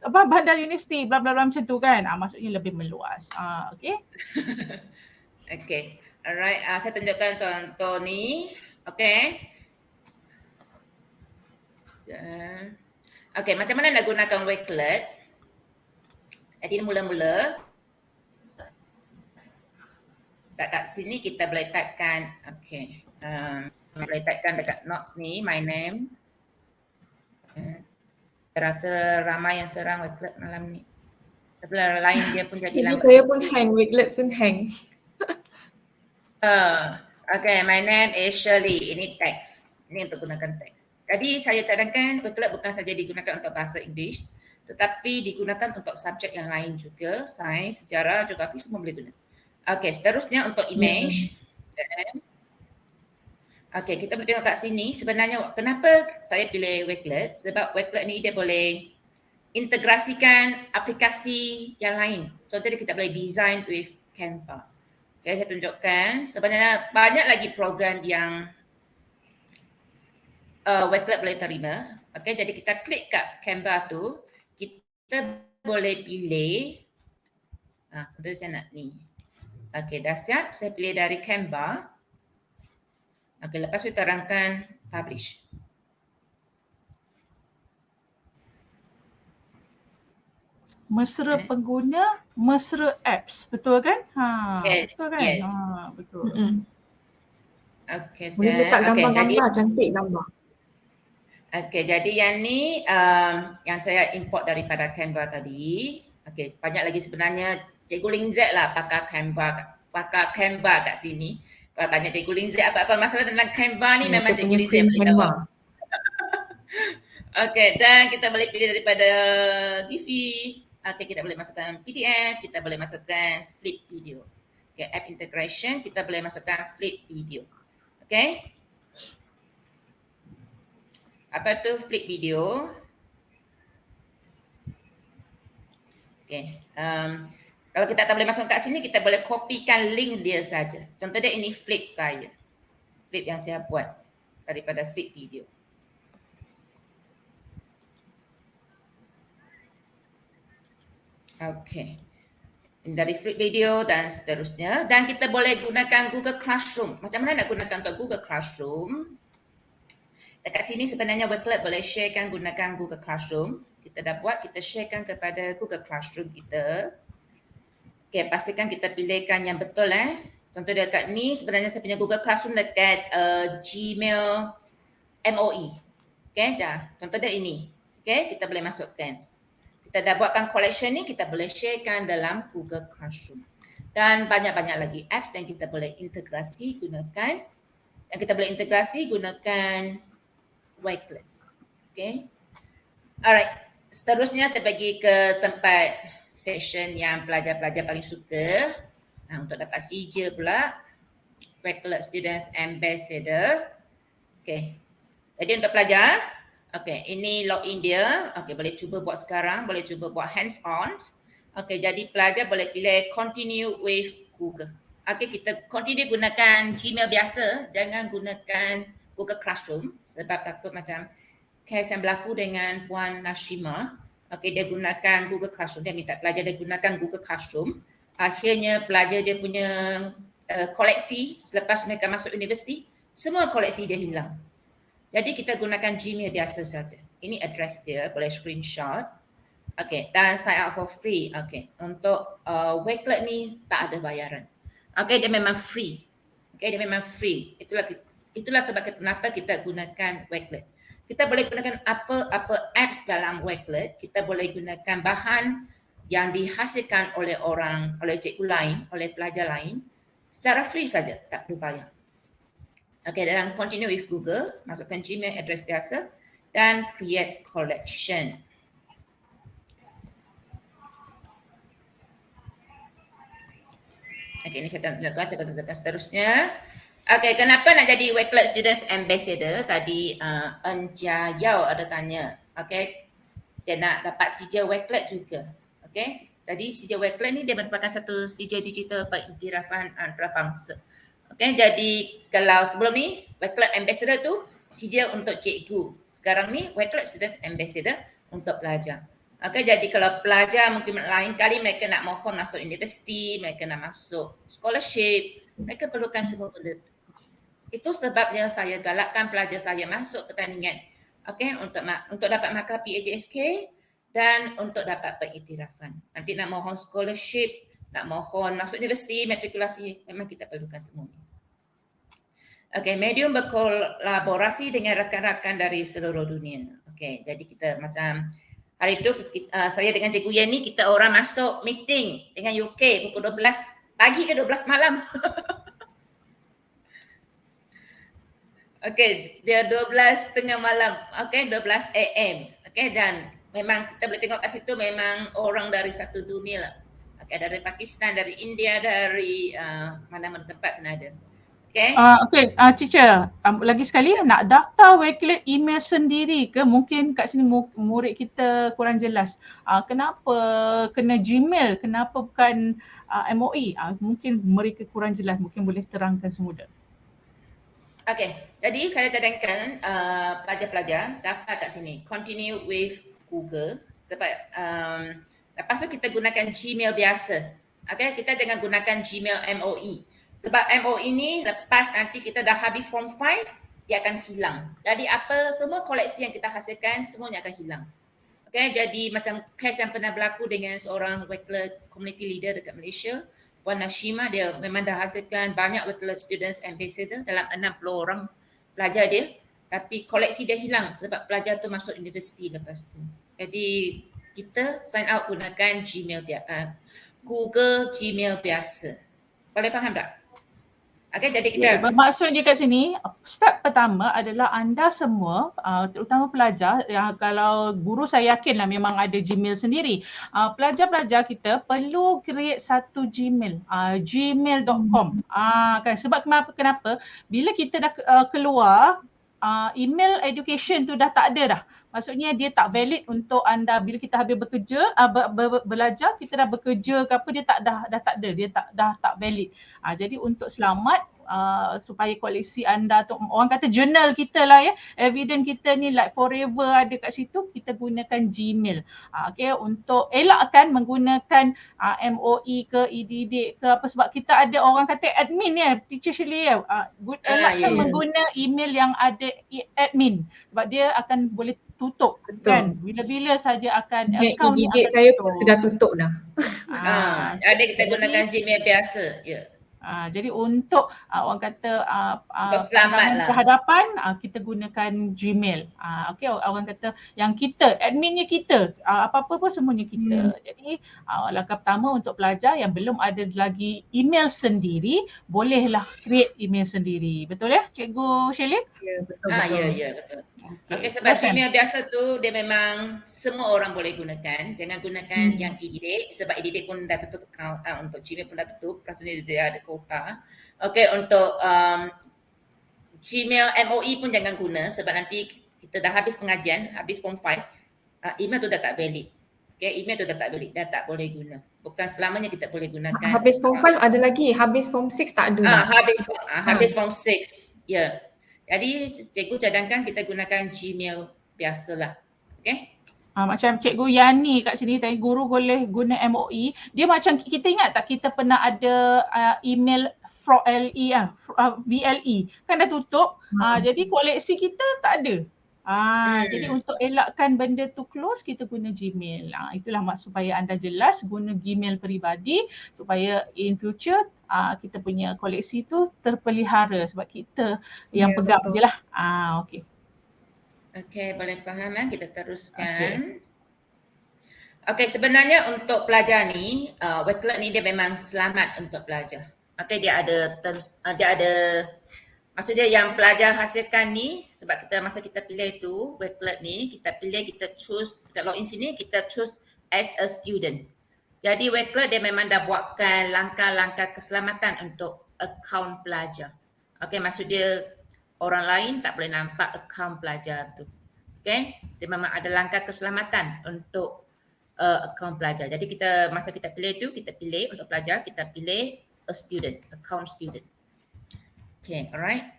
Bandar University bla bla bla macam tu kan. Maksudnya lebih meluas. Okay. Okay. Alright, saya tunjukkan contoh ni. Okay. Okay, macam mana nak gunakan Wakelet? Jadi mula-mula kat sini kita boleh typekan, okay, boleh typekan dekat notes ni, my name. Saya rasa ramai yang serang Wakelet malam ni. Sebelah lain dia pun jadi lambat. Saya pun hang, Wakelet pun hang. Okay, my name is Shirley. Ini teks. Ini untuk gunakan teks. Jadi saya cadangkan Wakelet bukan saja digunakan untuk bahasa Inggeris, tetapi digunakan untuk subjek yang lain juga, sains, sejarah, geografi, semua boleh guna. Okey, seterusnya untuk image. Okey, kita boleh tengok kat sini sebenarnya kenapa saya pilih Wakelet, sebab Wakelet ni dia boleh integrasikan aplikasi yang lain. Contohnya kita boleh design with Canva. Okay, saya tunjukkan sebenarnya banyak lagi program yang Wakelet boleh terima. Okay, jadi kita klik kat Canva tu, kita boleh pilih, contohnya saya nak ni. Okay, dah siap, saya pilih dari Canva. Okay, lepas tu terangkan publish. Mesra pengguna, mesra apps, betul kan? Yes, betul kan? yes. Betul. Okay, boleh letak gambar-gambar, cantik gambar. Okay, jadi yang ni yang saya import daripada Canva tadi. Okay, banyak lagi sebenarnya Cikgu Linzat lah pakai Canva kat sini. Kalau tanya Cikgu Linzat apa-apa masalah tentang Canva ni, memang Cikgu Linzat boleh jawab. Okay, dan kita boleh pilih daripada Giphy. Okay, kita boleh masukkan PDF, kita boleh masukkan flip video. Okay, app integration, kita boleh masukkan flip video. Okay. Apa tu flip video? Okay. Kalau kita tak boleh masuk kat sini, kita boleh kopikan link dia saja. Contoh dia ini flip saya. Flip yang saya buat daripada flip video. Okay. Dari flip video dan seterusnya. Dan kita boleh gunakan Google Classroom. Macam mana nak gunakan untuk Google Classroom? Dekat sini sebenarnya Wakelet boleh sharekan gunakan Google Classroom. Kita dah buat, kita sharekan kepada Google Classroom kita. Okay, pastikan kita pilihkan yang betul Contoh dekat ni sebenarnya saya punya Google Classroom dekat Gmail MOE. Okay, dah. Contoh dia ini. Okay, kita boleh masukkan. Kita dah buatkan collection ni, kita boleh sharekan dalam Google Classroom. Dan banyak-banyak lagi apps yang kita boleh integrasi gunakan. Yang kita boleh integrasi gunakan Wakelet. Okay. Alright. Seterusnya saya pergi ke tempat session yang pelajar-pelajar paling suka. Untuk dapat sijil pula. Wakelet Students Ambassador. Okay. Jadi untuk pelajar, okay, ini login dia. Okay, boleh cuba buat sekarang. Boleh cuba buat hands on. Okay, jadi pelajar boleh pilih continue with Google. Okay, kita continue gunakan Gmail biasa. Jangan gunakan Google Classroom sebab takut macam kes yang berlaku dengan Puan Nashima. Okay, dia gunakan Google Classroom. Dia minta pelajar dia gunakan Google Classroom. Akhirnya pelajar dia punya koleksi selepas mereka masuk universiti, semua koleksi dia hilang. Jadi kita gunakan Gmail biasa saja. Ini address dia, boleh screenshot. Okay, dan sign up for free. Okay, untuk Wakelet ni tak ada bayaran. Okay, dia memang free. Okay, dia memang free. Itulah sebab kenapa kita gunakan Wakelet. Kita boleh gunakan apa apps dalam Wakelet. Kita boleh gunakan bahan yang dihasilkan oleh cikgu lain, oleh pelajar lain secara free saja, tak perlu bayar. Okay, dan continue with Google, masukkan Gmail address biasa dan create collection. Okay, ini saya tunjukkan seterusnya. Okay, kenapa nak jadi Wakelet Students Ambassador? Tadi Jia Yao ada tanya. Okay, dia nak dapat sijil Wakelet juga. Okay, tadi sijil Wakelet ni dia merupakan satu sijil digital pengiktirafan antarabangsa. Okay, jadi kalau sebelum ni Wakelet Ambassador tu sijil untuk cikgu. Sekarang ni Wakelet Students Ambassador untuk pelajar. Okay, jadi kalau pelajar mungkin lain kali mereka nak mohon masuk universiti, mereka nak masuk scholarship, mereka perlukan semua benda. Itu sebabnya saya galakkan pelajar saya masuk pertandingan. Okay, untuk dapat markah PAJSK dan untuk dapat pengiktirafan. Nanti nak mohon scholarship, nak mohon masuk universiti, matrikulasi, memang kita perlukan semua ini. Okay, Medium berkolaborasi dengan rakan-rakan dari seluruh dunia. Okay, jadi kita macam hari itu saya dengan Cikgu Yeni, kita orang masuk meeting dengan UK pukul 12 pagi ke 12 malam. Okay, dia 12 tengah malam. Okay, 12 AM. Okay, dan memang kita boleh tengok kat situ memang orang dari satu dunia lah. Okay, dari Pakistan, dari India, dari mana-mana tempat pun ada. Okay. Teacher, lagi sekali nak daftar Wakelet email sendiri ke? Mungkin kat sini murid kita kurang jelas. Kenapa kena Gmail? Kenapa bukan MOE? Mungkin mereka kurang jelas. Mungkin boleh terangkan semudah. Okay, jadi saya cadangkan pelajar-pelajar daftar kat sini. Continue with Google. Sebab lepas tu kita gunakan Gmail biasa. Okay, kita jangan gunakan Gmail MOE. Sebab MOE ni lepas nanti kita dah habis form 5, dia akan hilang. Jadi semua koleksi yang kita hasilkan semuanya akan hilang. Okay, jadi macam kes yang pernah berlaku dengan seorang Wakelet community leader dekat Malaysia, Puan Nashima, dia memang dah hasilkan banyak Wakelet Students Ambassador dalam 60 orang pelajar dia. Tapi koleksi dia hilang sebab pelajar tu masuk universiti lepas tu. Jadi kita sign out gunakan Google Gmail biasa. Boleh faham tak? Okay, jadi kita bermaksudnya kat sini, step pertama adalah anda semua, terutama pelajar, kalau guru saya yakinlah memang ada Gmail sendiri. Pelajar-pelajar kita perlu create satu Gmail, gmail.com. Sebab kenapa? Bila kita dah keluar, email education tu dah tak ada dah. Maksudnya dia tak valid untuk anda bila kita habis bekerja, belajar, kita dah bekerja ke apa, dia dah tak ada, dia dah tak valid. Jadi untuk selamat, supaya koleksi anda tu orang kata journal kita lah ya, evidence kita ni like forever ada kat situ, kita gunakan Gmail. Okay, untuk elakkan menggunakan MOE ke EDD ke apa, sebab kita ada orang kata admin ya, Teacher Shirley ya, elakkan mengguna email yang ada admin sebab dia akan boleh tutup. Betul. Kan, bila-bila saja akan Account ni EDD akan saya tutup. pun sudah tutup dah. Ada kita gunakan Gmail biasa. Ya. Jadi untuk orang kata Untuk selamat pandangan lah. kehadapan kita gunakan Gmail. Okey, orang kata yang kita, adminnya kita, apa-apa pun semuanya kita. Jadi langkah pertama untuk pelajar yang belum ada lagi email sendiri, bolehlah create email sendiri. Betul ya Cikgu Shirley? Ya, betul. Ya, betul. Okey, sebab Gmail biasa tu dia memang semua orang boleh gunakan. Jangan gunakan yang EDD sebab EDD pun dah tutup account. Untuk Gmail pun dah tutup, rasanya dia ada kuota. Okey, untuk Gmail MOE pun jangan guna sebab nanti kita dah habis pengajian, habis form 5, email tu dah tak valid. Okey, email tu dah tak valid, dah tak boleh guna. Bukan selamanya kita boleh gunakan. Habis form 5 ada lagi, habis form 6 tak ada. Habis form 6. Ya. Jadi cikgu cadangkan kita gunakan Gmail biasalah. Okey? Macam Cikgu Yani kat sini tadi, guru boleh guna MOE. Dia macam, kita ingat tak kita pernah ada email VLE kan dah tutup. Jadi koleksi kita tak ada. Jadi untuk elakkan benda tu close, kita guna Gmail. Itulah supaya anda jelas guna Gmail peribadi supaya in future kita punya koleksi tu terpelihara sebab kita yang pegang je lah. Okey. Okey, boleh faham kita teruskan. Okey, sebenarnya untuk pelajar ni, Wakelet ni dia memang selamat untuk pelajar. Okey, dia ada terms, dia ada maksudnya yang pelajar hasilkan ni, sebab kita masa kita pilih tu Wakelet ni, kita pilih, kita choose, kita login sini, kita choose as a student. Jadi Wakelet dia memang dah buatkan langkah-langkah keselamatan untuk akaun pelajar. Okey, maksud dia orang lain tak boleh nampak akaun pelajar tu. Okey, dia memang ada langkah keselamatan untuk akaun pelajar. Jadi kita masa kita pilih tu, kita pilih untuk pelajar, kita pilih a student, account student. Okay, alright.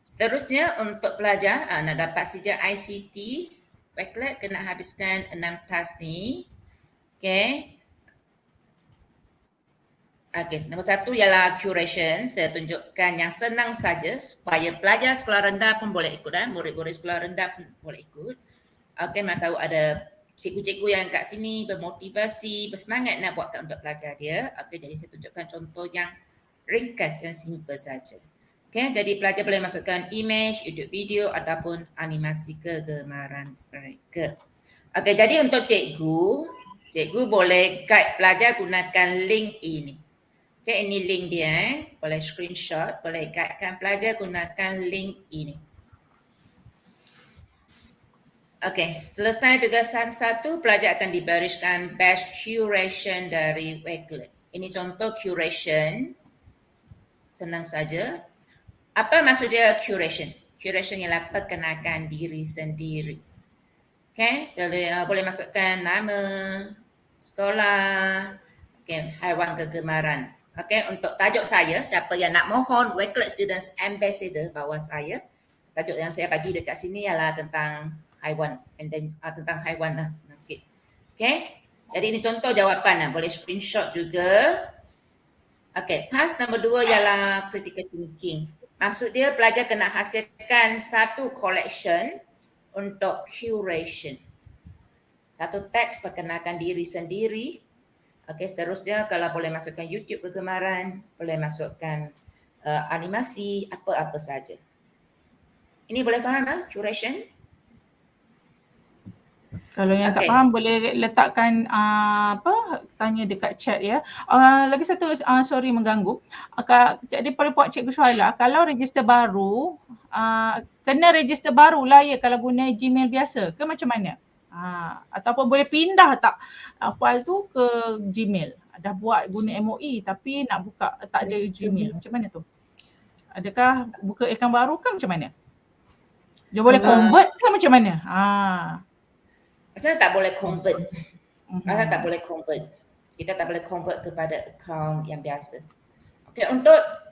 Seterusnya untuk pelajar nak dapat sijil ICT, Wakelet kena habiskan 6 task ni. Okay. Okay, nombor 1 ialah curation. Saya tunjukkan yang senang saja supaya pelajar sekolah rendah pun boleh ikut, murid-murid sekolah rendah pun boleh ikut. Okay, mana tahu ada cikgu-cikgu yang kat sini bermotivasi, bersemangat nak buatkan untuk pelajar dia. Okay, jadi saya tunjukkan contoh yang ringkas, yang simple saja. Okay, jadi pelajar boleh masukkan image, YouTube video ataupun animasi kegemaran mereka. Okay, jadi untuk cikgu boleh guide pelajar gunakan link ini. Okay, ini link dia, boleh screenshot, boleh guidekan pelajar gunakan link ini. Okay, selesai tugasan 1, pelajar akan dibariskan batch curation dari Wakelet. Ini contoh curation, senang saja. Apa maksud dia curation? Curation ialah perkenalkan diri sendiri. Okay, jadi boleh masukkan nama, sekolah, okay, haiwan kegemaran. Okay, untuk tajuk saya, siapa yang nak mohon Wakelet Students Ambassador bawah saya, tajuk yang saya bagi dekat sini ialah tentang haiwan, and then tentang haiwan lah, senang sikit. Okay, jadi ini contoh jawapan, boleh screenshot juga. Okay, task nombor 2 ialah critical thinking. Maksud dia pelajar kena hasilkan satu collection untuk curation. Satu teks perkenalkan diri sendiri. Okey, seterusnya kalau boleh masukkan YouTube kegemaran, boleh masukkan animasi, apa-apa saja. Ini boleh faham curation? Kalau yang tak faham boleh letakkan tanya dekat chat ya. Lagi satu, sorry mengganggu. Jadi pada puak Cikgu Syuhailah, kalau register baru, kena register barulah ya kalau guna Gmail biasa ke macam mana? Ataupun boleh pindah tak file tu ke Gmail? Dah buat guna MOE tapi nak buka tak ada Gmail. Macam mana tu? Adakah buka akaun baru ke macam mana? Dia boleh convert ke macam mana? Maksudnya tak boleh convert. Maksudnya tak boleh convert. Kita tak boleh convert kepada akaun yang biasa. Okay, untuk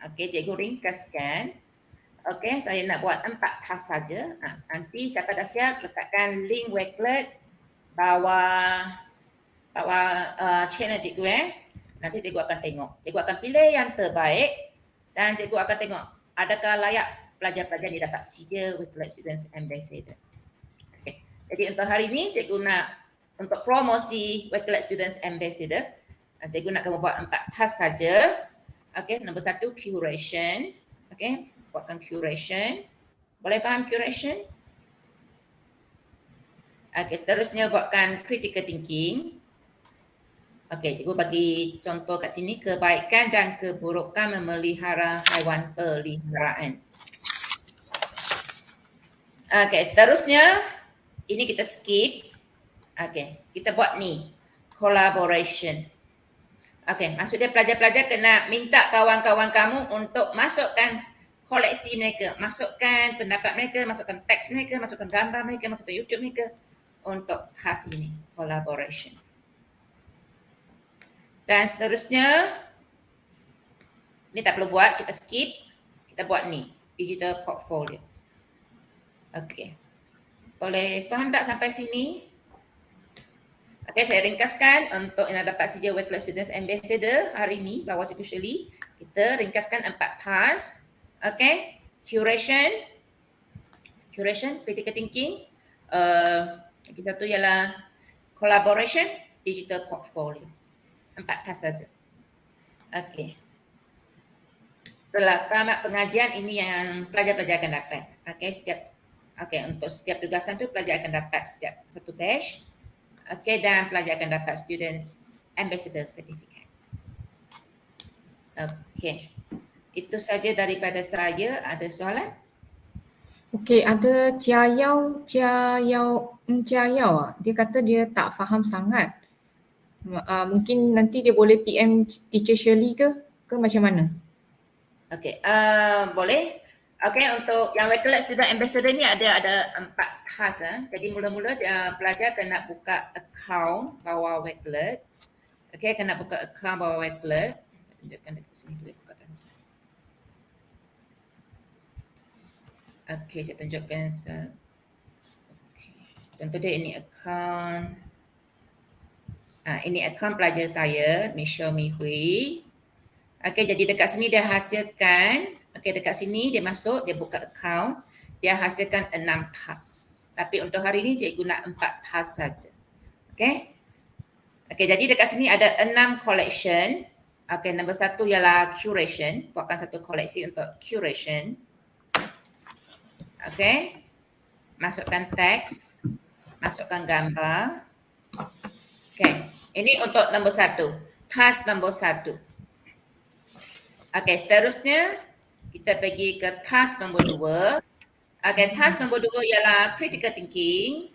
Okey, cikgu ringkaskan. Okey, saya nak buat 4 task saja. Nanti siapa dah siap, letakkan link Wakelet bawah channel cikgu Nanti cikgu akan tengok. Cikgu akan pilih yang terbaik dan cikgu akan tengok adakah layak pelajar-pelajar ni dapat CJ Wakelet Students Ambassador. Okay. Jadi untuk hari ni cikgu nak untuk promosi Wakelet Students Ambassador, cikgu nak kamu buat 4 task saja. Okay, nombor 1 curation. Okay, buatkan curation. Boleh faham curation? Okay, seterusnya buatkan critical thinking. Okey, cikgu bagi contoh kat sini, kebaikan dan keburukan memelihara haiwan peliharaan. Okey, seterusnya ini kita skip. Okey, kita buat ni, collaboration. Okey, maksudnya pelajar-pelajar kena minta kawan-kawan kamu untuk masukkan koleksi mereka, masukkan pendapat mereka, masukkan teks mereka, masukkan gambar mereka, masukkan YouTube mereka untuk task ini, collaboration. Dan seterusnya, ni tak perlu buat, kita skip. Kita buat ni, digital portfolio. Okey. Boleh faham tak sampai sini? Okey, saya ringkaskan untuk yang dapat CJ Wakelet Students Ambassador hari ni, bawah Cikgu Shirley. Kita ringkaskan 4 task. Okey, curation, critical thinking. Lagi satu ialah collaboration, digital portfolio. 4 task saja. Okey. Setelah tamat pengajian, ini yang pelajar-pelajar akan dapat. Okey, untuk setiap tugasan tu pelajar akan dapat setiap satu batch. Okey, dan pelajar akan dapat Students Ambassador Certificate. Okey. Itu saja daripada saya. Ada soalan? Okey, ada Ciayau. Dia kata dia tak faham sangat. Mungkin nanti dia boleh PM Teacher Shirley ke macam mana? Okey, boleh. Okey, untuk yang Wakelet Student Ambassador ni ada 4 task. Jadi mula-mula pelajar kena buka account bawah Wakelet. Okey, kena buka account bawah Wakelet. Tunjukkan dekat sini boleh buka. Okey, saya tunjukkan. Okay. Contoh dia ini account. Ini akaun pelajar saya, Michelle Mihui. Okey, jadi dekat sini dia hasilkan, dekat sini dia masuk, dia buka akaun, dia hasilkan 6 task. Tapi untuk hari ini cikgu nak 4 task saja. Okey. Okey, jadi dekat sini ada 6 collection. Okey, nombor 1 ialah curation, buatkan satu koleksi untuk curation. Okey. Masukkan teks, masukkan gambar. Okey, ini untuk nombor 1. Task nombor 1. Okey, seterusnya kita pergi ke task nombor 2. Okey, task nombor 2 ialah critical thinking.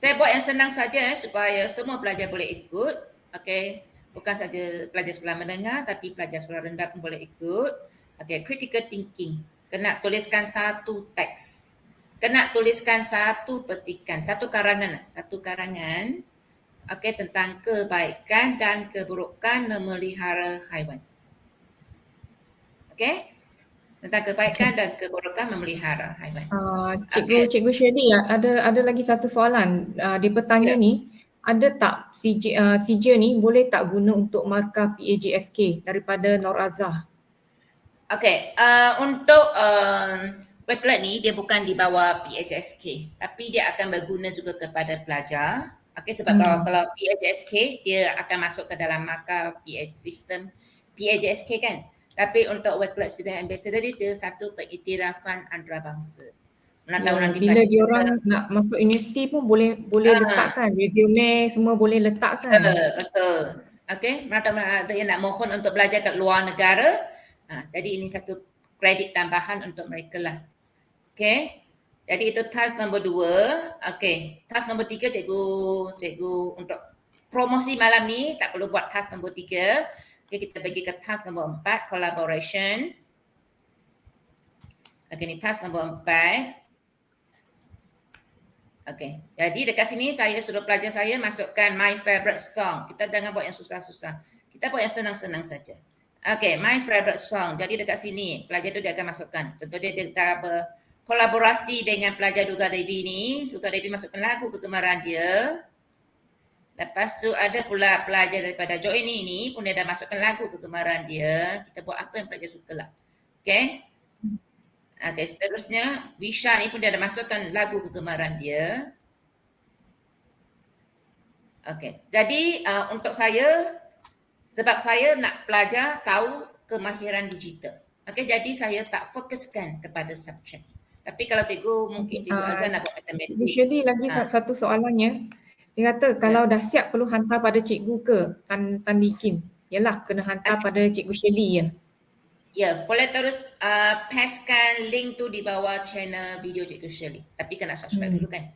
Saya buat yang senang saja supaya semua pelajar boleh ikut. Okey, bukan saja pelajar sekolah menengah tapi pelajar sekolah rendah pun boleh ikut. Okey, critical thinking. Kena tuliskan satu teks. Kena tuliskan satu petikan, satu karangan. Okey, tentang kebaikan dan keburukan memelihara haiwan. Okey? Tentang kebaikan dan keburukan memelihara haiwan. Cikgu Shirley, ada lagi satu soalan. Dia bertanya ni, ada tak CJ ni boleh tak guna untuk markah PAJSK daripada Nur Azhar? Okey, untuk Wakelet ni dia bukan di bawah PAJSK, tapi dia akan berguna juga kepada pelajar. Okey, sebab kalau PAJSK dia akan masuk ke dalam markah sistem PAJSK kan. Tapi untuk Wakelet Student Ambassador dia satu pengiktirafan antarabangsa. Bila dia orang nak masuk universiti pun boleh letakkan resume, semua boleh letakkan. Betul. Okey, mana-mana ada yang nak mohon untuk belajar kat luar negara. Jadi ini satu kredit tambahan untuk mereka lah. Okey. Jadi itu task nombor 2. Okey. Task nombor 3 cikgu untuk promosi malam ni tak perlu buat task nombor 3. Okey, kita pergi ke task nombor 4, collaboration. Okey, ni task nombor 4. Okey. Jadi dekat sini saya suruh pelajar saya masukkan my favorite song. Kita jangan buat yang susah-susah. Kita buat yang senang-senang saja. Okay, my favorite song. Jadi dekat sini pelajar tu dia akan masukkan. Contoh dia berkolaborasi dengan pelajar Duga Devi ni. Duga Devi masukkan lagu kegemaran dia. Lepas tu ada pula pelajar daripada Joy ni pun dia dah masukkan lagu kegemaran dia. Kita buat apa yang pelajar suka lah. Okay. Okay, seterusnya Visha ni pun dia dah masukkan lagu kegemaran dia. Okay, jadi untuk saya, sebab saya nak pelajar tahu kemahiran digital. Okay, jadi saya tak fokuskan kepada subjek. Tapi kalau cikgu mungkin cikgu Azan nak buat matematik. Usually lagi satu soalannya. Dia kata kalau dah siap perlu hantar pada cikgu ke Tan Dikim? Yalah, kena hantar pada cikgu Shirley ya. Ya, boleh terus pastekan link tu di bawah channel video cikgu Shirley. Tapi kena subscribe dulu kan.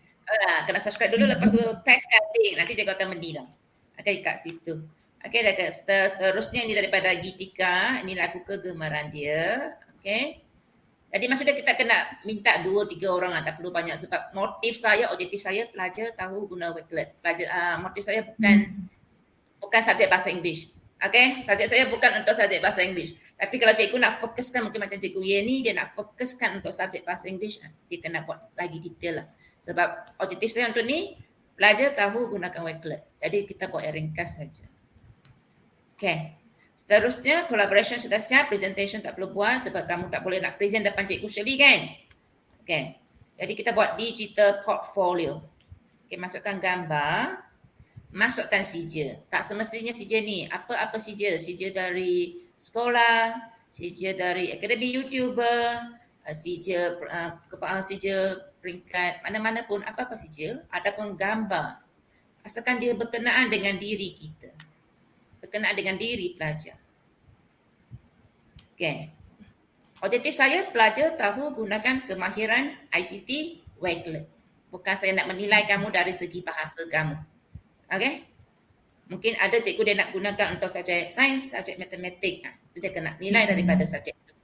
Kena subscribe dulu, lepas tu pastekan link. Nanti cikgu akan mendilang. Okay, kat situ. Okay, seterusnya ini daripada Gitika. Ini lagu kegemaran dia. Okay. Jadi maksudnya kita kena minta 2-3 orang lah. Tak perlu banyak sebab objektif saya pelajar tahu guna Wakelet. Motif saya bukan subjek bahasa Inggeris. Okay, subjek saya bukan untuk subjek bahasa Inggeris. Tapi kalau cikgu nak fokuskan, mungkin macam cikgu Yeni, dia nak fokuskan untuk subjek bahasa Inggeris, dia kena buat lagi detail lah. Sebab objektif saya untuk ni, pelajar tahu gunakan Wakelet. Jadi kita buat yang ringkas saja. Okay. Seterusnya, collaboration sudah siap, presentation tak perlu buat sebab kamu tak boleh nak present depan cikgu Shirley kan? Okay. Jadi kita buat digital portfolio. Okay, masukkan gambar. Masukkan sijil. Tak semestinya sijil ni. Apa-apa sijil. Sijil dari sekolah, sijil dari akademi YouTuber, sijil peringkat mana-mana pun, apa-apa sijil. Adapun gambar. Asalkan dia berkenaan dengan diri kita. Berkenaan dengan diri pelajar. Okay. Objektif saya, pelajar tahu gunakan kemahiran ICT Wakelet. Bukan saya nak menilai kamu dari segi bahasa kamu. Okay. Mungkin ada cikgu dia nak gunakan untuk subjek sains, subjek matematik. Dia kena nilai daripada subjek itu.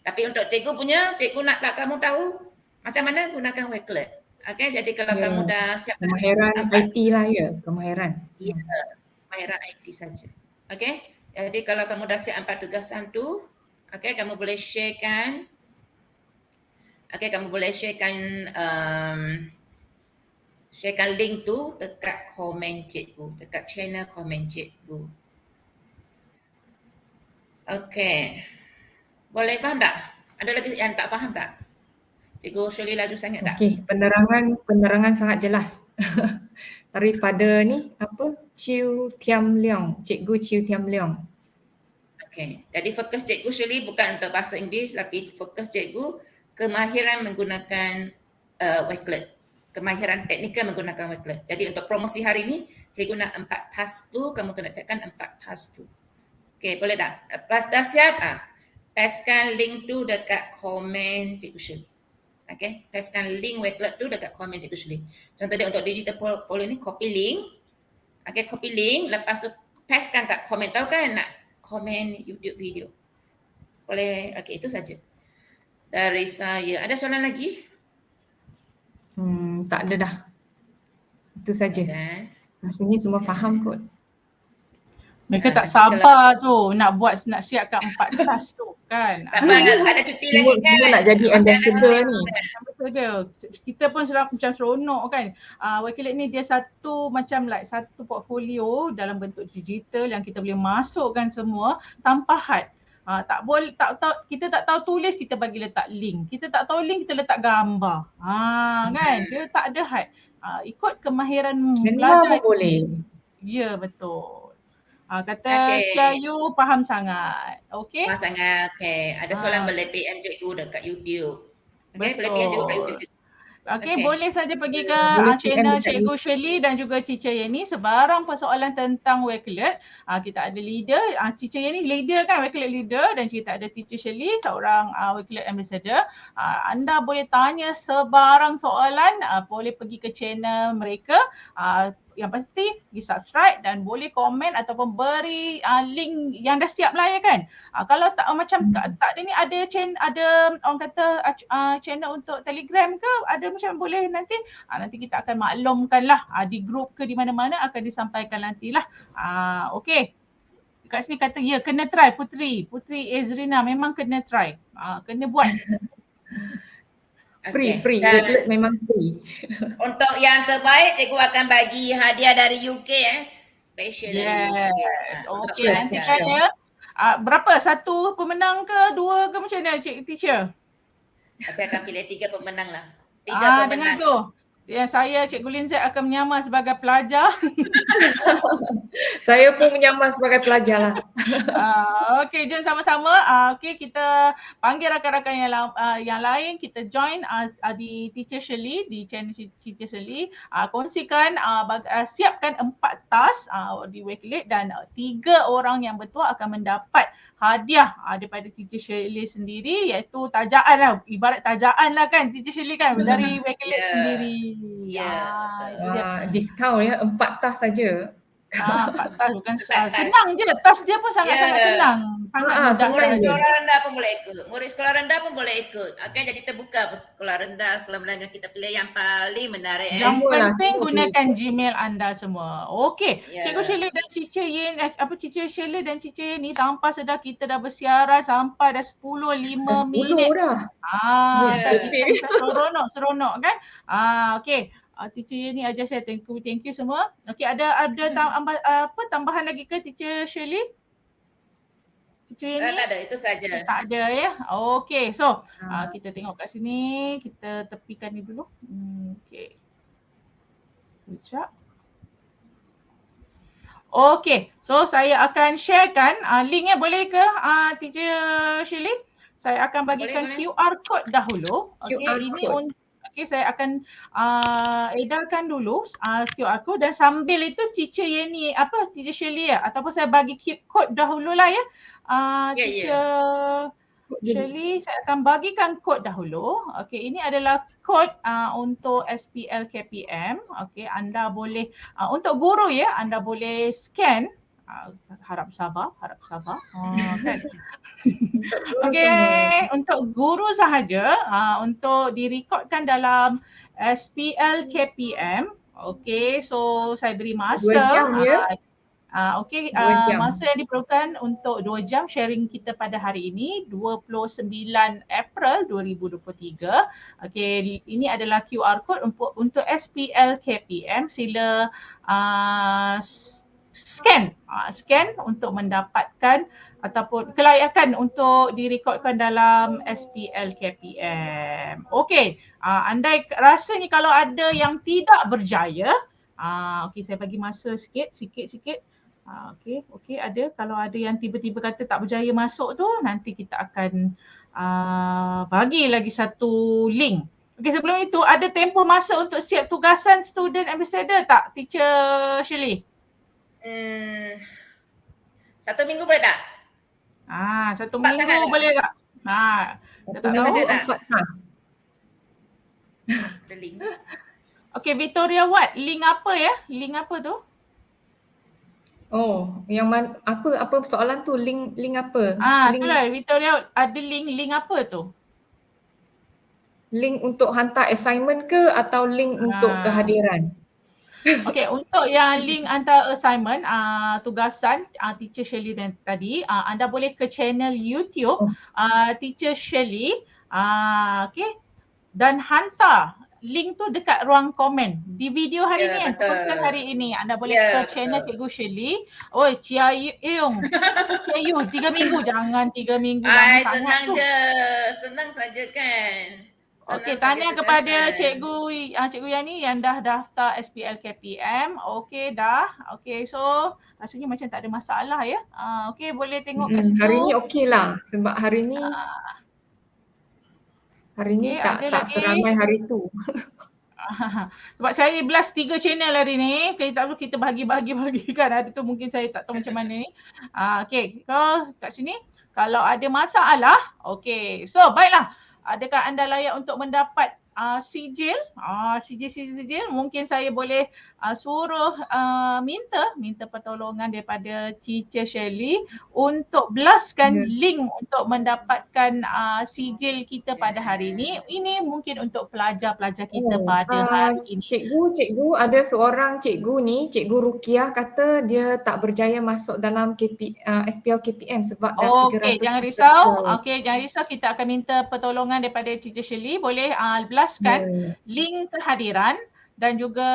Tapi untuk cikgu punya, cikgu nak tak kamu tahu macam mana gunakan Wakelet. Okay, jadi kalau kamu dah siap. Kemahiran IT lah ya, kemahiran. Ya, kemahiran IT saja. Okay, jadi kalau kamu dah siap 4 tugasan tu, okay, kamu boleh sharekan. Okay, kamu boleh sharekan sharekan link tu dekat komen cikgu, dekat channel komen cikgu. Okay. Boleh faham tak? Ada lagi yang tak faham tak? Cikgu Shirley laju sangat tak? Okey, penerangan sangat jelas. Daripada ni apa? Cikgu Chiu Tiam Leong. Okay. Jadi fokus cikgu Shirley bukan untuk bahasa Inggeris tapi fokus cikgu kemahiran menggunakan Wakelet. Kemahiran teknikal menggunakan Wakelet. Jadi untuk promosi hari ni, cikgu nak 4 task tu, kamu kena siapkan 4 task tu. Okay, boleh tak? Lepas dah siap, pastekan link tu dekat komen cikgu Shirley. Okay, pastekan link Wakelet tu dekat komen cikgu Shirley. Contoh dia untuk digital portfolio ni, copy link. Okay, copy link, lepas tu pastekan kat komen. Tahu kan nak komen YouTube video. Boleh, okay, itu saja. Dari saya. Ada soalan lagi? Tak ada dah. Itu saja. Rasanya semua faham kot. Mereka tak sabar tu nak siapkan 4 task tu kan. Ada cuti lagi kan. Semua nak jadi ambassador ni. Betul ke? Kita pun sudah macam seronok kan. Wakelet ni dia satu portfolio dalam bentuk digital yang kita boleh masukkan semua tanpa had. Kita tak tahu tulis, kita bagi letak link. Kita tak tahu link, kita letak gambar. Kan? Dia tak ada had. Ikut kemahiran belajar boleh. Ya, betul. Kata Yu faham sangat. Okey? Faham sangat. Okey. Ada soalan boleh PM cikgu dekat YouTube. Okey, boleh PM cikgu kat YouTube. Okey, boleh saja pergi ke channel Cikgu Shirley dan juga Cica Yeni. Sebarang persoalan tentang Wakelet. Kita ada leader, Cica Yeni leader kan, Wakelet leader, dan kita ada Teacher Shirley, seorang Wakelet ambassador. Anda boleh tanya sebarang soalan, boleh pergi ke channel mereka. Yang pasti pergi subscribe dan boleh komen ataupun beri link yang dah siap lah ya kan. Kalau tak macam tak ada ni, ada orang kata channel untuk Telegram ke, ada macam boleh nanti kita akan maklumkan lah di grup ke di mana-mana akan disampaikan nantilah. Okey. Kat sini kata ya kena try Putri Ezrina memang kena try. Kena buat. Free, Okey, dan Wakelet memang free. untuk yang terbaik, cikgu akan bagi hadiah dari UK special dari UK. Untuk Okey, nanti pelajar. kan ya. Berapa? Satu pemenang ke? Dua ke? Macam mana teacher? Saya akan pilih 3 pemenang lah. 3 Dengan pemenang. tu. Ya, saya Cikgu Linzat akan menyamar sebagai pelajar. Saya pun menyamar sebagai pelajar lah. Okey, jom sama-sama. Okey, kita panggil rakan-rakan yang lain. Kita join di Teacher Shirley, di channel Teacher Shirley. Kongsikan, siapkan 4 task di Wakelet dan 3 orang yang betul akan mendapat hadiah daripada Teacher Shirley sendiri, iaitu tajaan lah. Ibarat tajaan lah kan Teacher Shirley kan dari Wakelet sendiri. Diskaun ya, 4 task saja. 4 task bukan senang je. Task dia pun sangat-sangat senang. Sangat mudah Murid saja. sekolah rendah pun boleh ikut. Murid sekolah rendah pun boleh ikut. Okey, jadi terbuka sekolah rendah, sekolah menengah, kita pilih yang paling menarik. Yang penting gunakan Gmail anda semua. Okey. Cikgu Shirley dan Teacher Shirley dan Teacher Yeni tanpa sedar kita dah bersiaran sampai dah 10 minit. 10 dah. Seronok kan? Okey. Teacher Yeni ajar saya. Thank you semua. Okey, ada tambahan lagi ke Teacher Shirley? Teacher Yeni? Tak ada, itu saja. Tak ada ya. Okey, so kita tengok kat sini. Kita tepikan ni dulu. Okey. Sekejap. Okey, so saya akan sharekan linknya, boleh ke Teacher Shirley? Saya akan bagikan QR code dahulu. Okey, saya akan edarkan dulu QR code dan sambil itu Teacher Yeni, Teacher Shirley ataupun saya bagi code dahululah ya. Teacher Shirley, saya akan bagikan kod dahulu. Okey, ini adalah kod untuk SPL KPM. Okey, anda boleh untuk guru ya, anda boleh scan. Harap sabar. Kan. Okey, untuk guru sahaja, untuk direkodkan dalam SPL KPM. Okey, so saya beri masa 2 jam ya. Okey, masa yang diperlukan untuk 2 jam sharing kita pada hari ini 29 April 2023. Okey, ini adalah QR code untuk SPL KPM. Sila scan untuk mendapatkan ataupun kelayakan untuk direkodkan dalam SPL KPM. Okey, andai rasanya kalau ada yang tidak berjaya, okey saya bagi masa sikit. Okey, ada. Kalau ada yang tiba-tiba kata tak berjaya masuk tu, nanti kita akan bagi lagi satu link. Okey, sebelum itu ada tempoh masa untuk siap tugasan student ambassador tak, Teacher Shirley? 1 minggu boleh tak? 1 minggu boleh tak? Saya tak tahu. 4 task. The link. Okey, Victoria Watt, link apa ya? Link apa tu? Oh, yang mana, apa soalan tu? Link apa? Itulah Victoria, ada link apa tu? Link untuk hantar assignment ke atau link untuk kehadiran? Okey, untuk yang link hantar assignment, tugasan Teacher Shirley tadi, anda boleh ke channel YouTube Teacher Shirley, okey, dan hantar link tu dekat ruang komen di video hari ni, poster hari ini. Anda boleh ke channel Cikgu Shirley. Oi, Cia Yung 3 minggu, jangan 3 minggu. Senang saja kan. Okey, tanya kepada Cikgu Yani yang dah daftar SPL KPM. Okey dah. Okey, so rasanya macam tak ada masalah ya. Okey, boleh tengok kat situ. Hari ni okey lah sebab hari ni tak seramai hari tu. Sebab saya blast 3 channel hari ni. Okay, tak perlu kita bahagi-bahagikan. Ada tu mungkin saya tak tahu macam mana ni. Okey, so kat sini kalau ada masalah, okey. So baiklah. Adakah anda layak untuk mendapat sijil, sijil mungkin saya boleh suruh minta pertolongan daripada Teacher Shirley untuk blastkan link untuk mendapatkan sijil kita pada hari ini. Ini mungkin untuk pelajar-pelajar kita pada hari ini. Cikgu, ada seorang cikgu ni, Cikgu Rukiah kata dia tak berjaya masuk dalam SPL KPM sebab dah 300. Okey, jangan risau. Jangan risau, kita akan minta pertolongan daripada Teacher Shirley. Boleh blastkan link kehadiran dan juga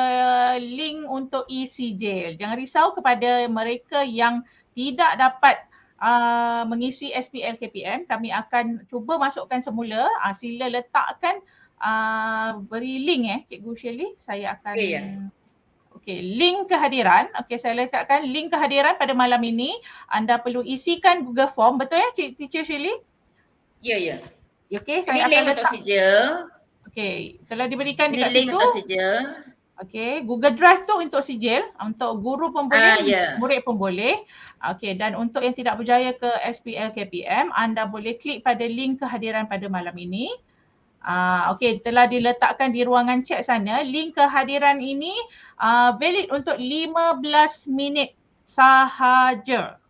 link untuk e-sijil. Jangan risau kepada mereka yang tidak dapat mengisi SPL KPM, kami akan cuba masukkan semula. Sila letakkan beri link Cikgu Shirley. Saya akan link kehadiran. Saya letakkan link kehadiran pada malam ini. Anda perlu isikan Google Form. Betul Teacher Shirley? Ya. Okey, saya ini akan link untuk sijil. Okey, telah diberikan Ini dekat link situ. untuk sijil. Okey, Google Drive tu untuk sijil, untuk guru pun boleh, murid pun boleh. Okey, dan untuk yang tidak berjaya ke SPL KPM, anda boleh klik pada link kehadiran pada malam ini. Okey, telah diletakkan di ruangan chat sana. Link kehadiran ini valid untuk 15 minit sahaja.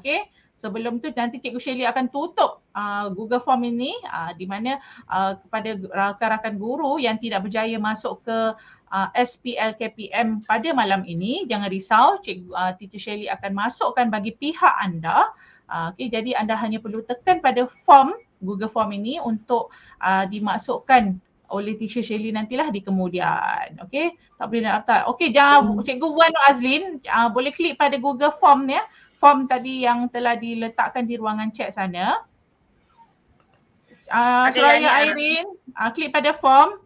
Okey. Sebelum tu nanti Cikgu Shirley akan tutup Google Form ini di mana kepada rakan-rakan guru yang tidak berjaya masuk ke SPL KPM pada malam ini, jangan risau, Teacher Shirley akan masukkan bagi pihak anda. Jadi anda hanya perlu tekan pada form, Google Form ini untuk dimasukkan oleh Teacher Shirley nantilah di kemudian. Okey, tak boleh nak daftar. Okey, jangan Cikgu Wan Azlin boleh klik pada Google Form form tadi yang telah diletakkan di ruangan chat sana. Suraya Irene, klik pada form,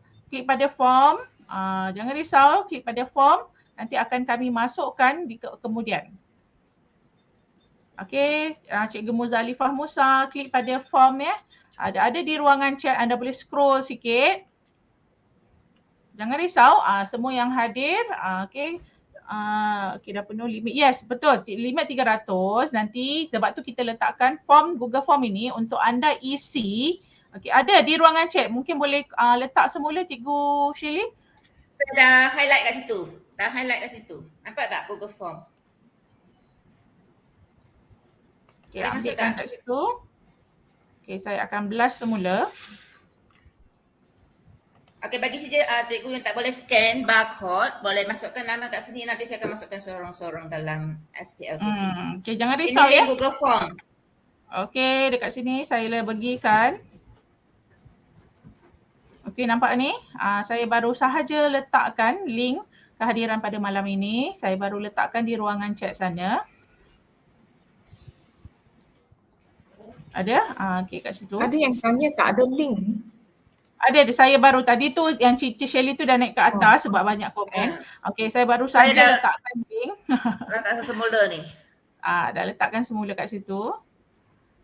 jangan risau, klik pada form, nanti akan kami masukkan di kemudian. Okey, Cikgu Muzalifah Musa, klik pada form ada di ruangan chat, anda boleh scroll sikit. Jangan risau, semua yang hadir, okey. Dah penuh limit. Yes, betul. Limit 300. Nanti sebab tu kita letakkan form Google Form ini untuk anda isi. Okey, ada di ruangan chat. Mungkin boleh letak semula Cikgu Shirley. Saya dah highlight kat situ. Nampak tak Google Form? Okey, ambilkan kat situ. Okey, saya akan blast semula. Okey, bagi saja cikgu yang tak boleh scan barcode, boleh masukkan nama kat sini, nanti saya akan masukkan sorang-sorang dalam SPL. Okey, jangan risau ini Google Form. Okey, dekat sini saya bagikan. Okey, nampak ni? Saya baru sahaja letakkan link kehadiran pada malam ini. Saya baru letakkan di ruangan chat sana. Ada? Okey, kat situ. Ada yang tanya tak ada link. Ada, saya baru tadi tu yang Teacher Shirley tu dah naik ke atas sebab banyak komen. Okey, saya baru saja letakkan link. Letakkan semula ni. Dah letakkan semula kat situ.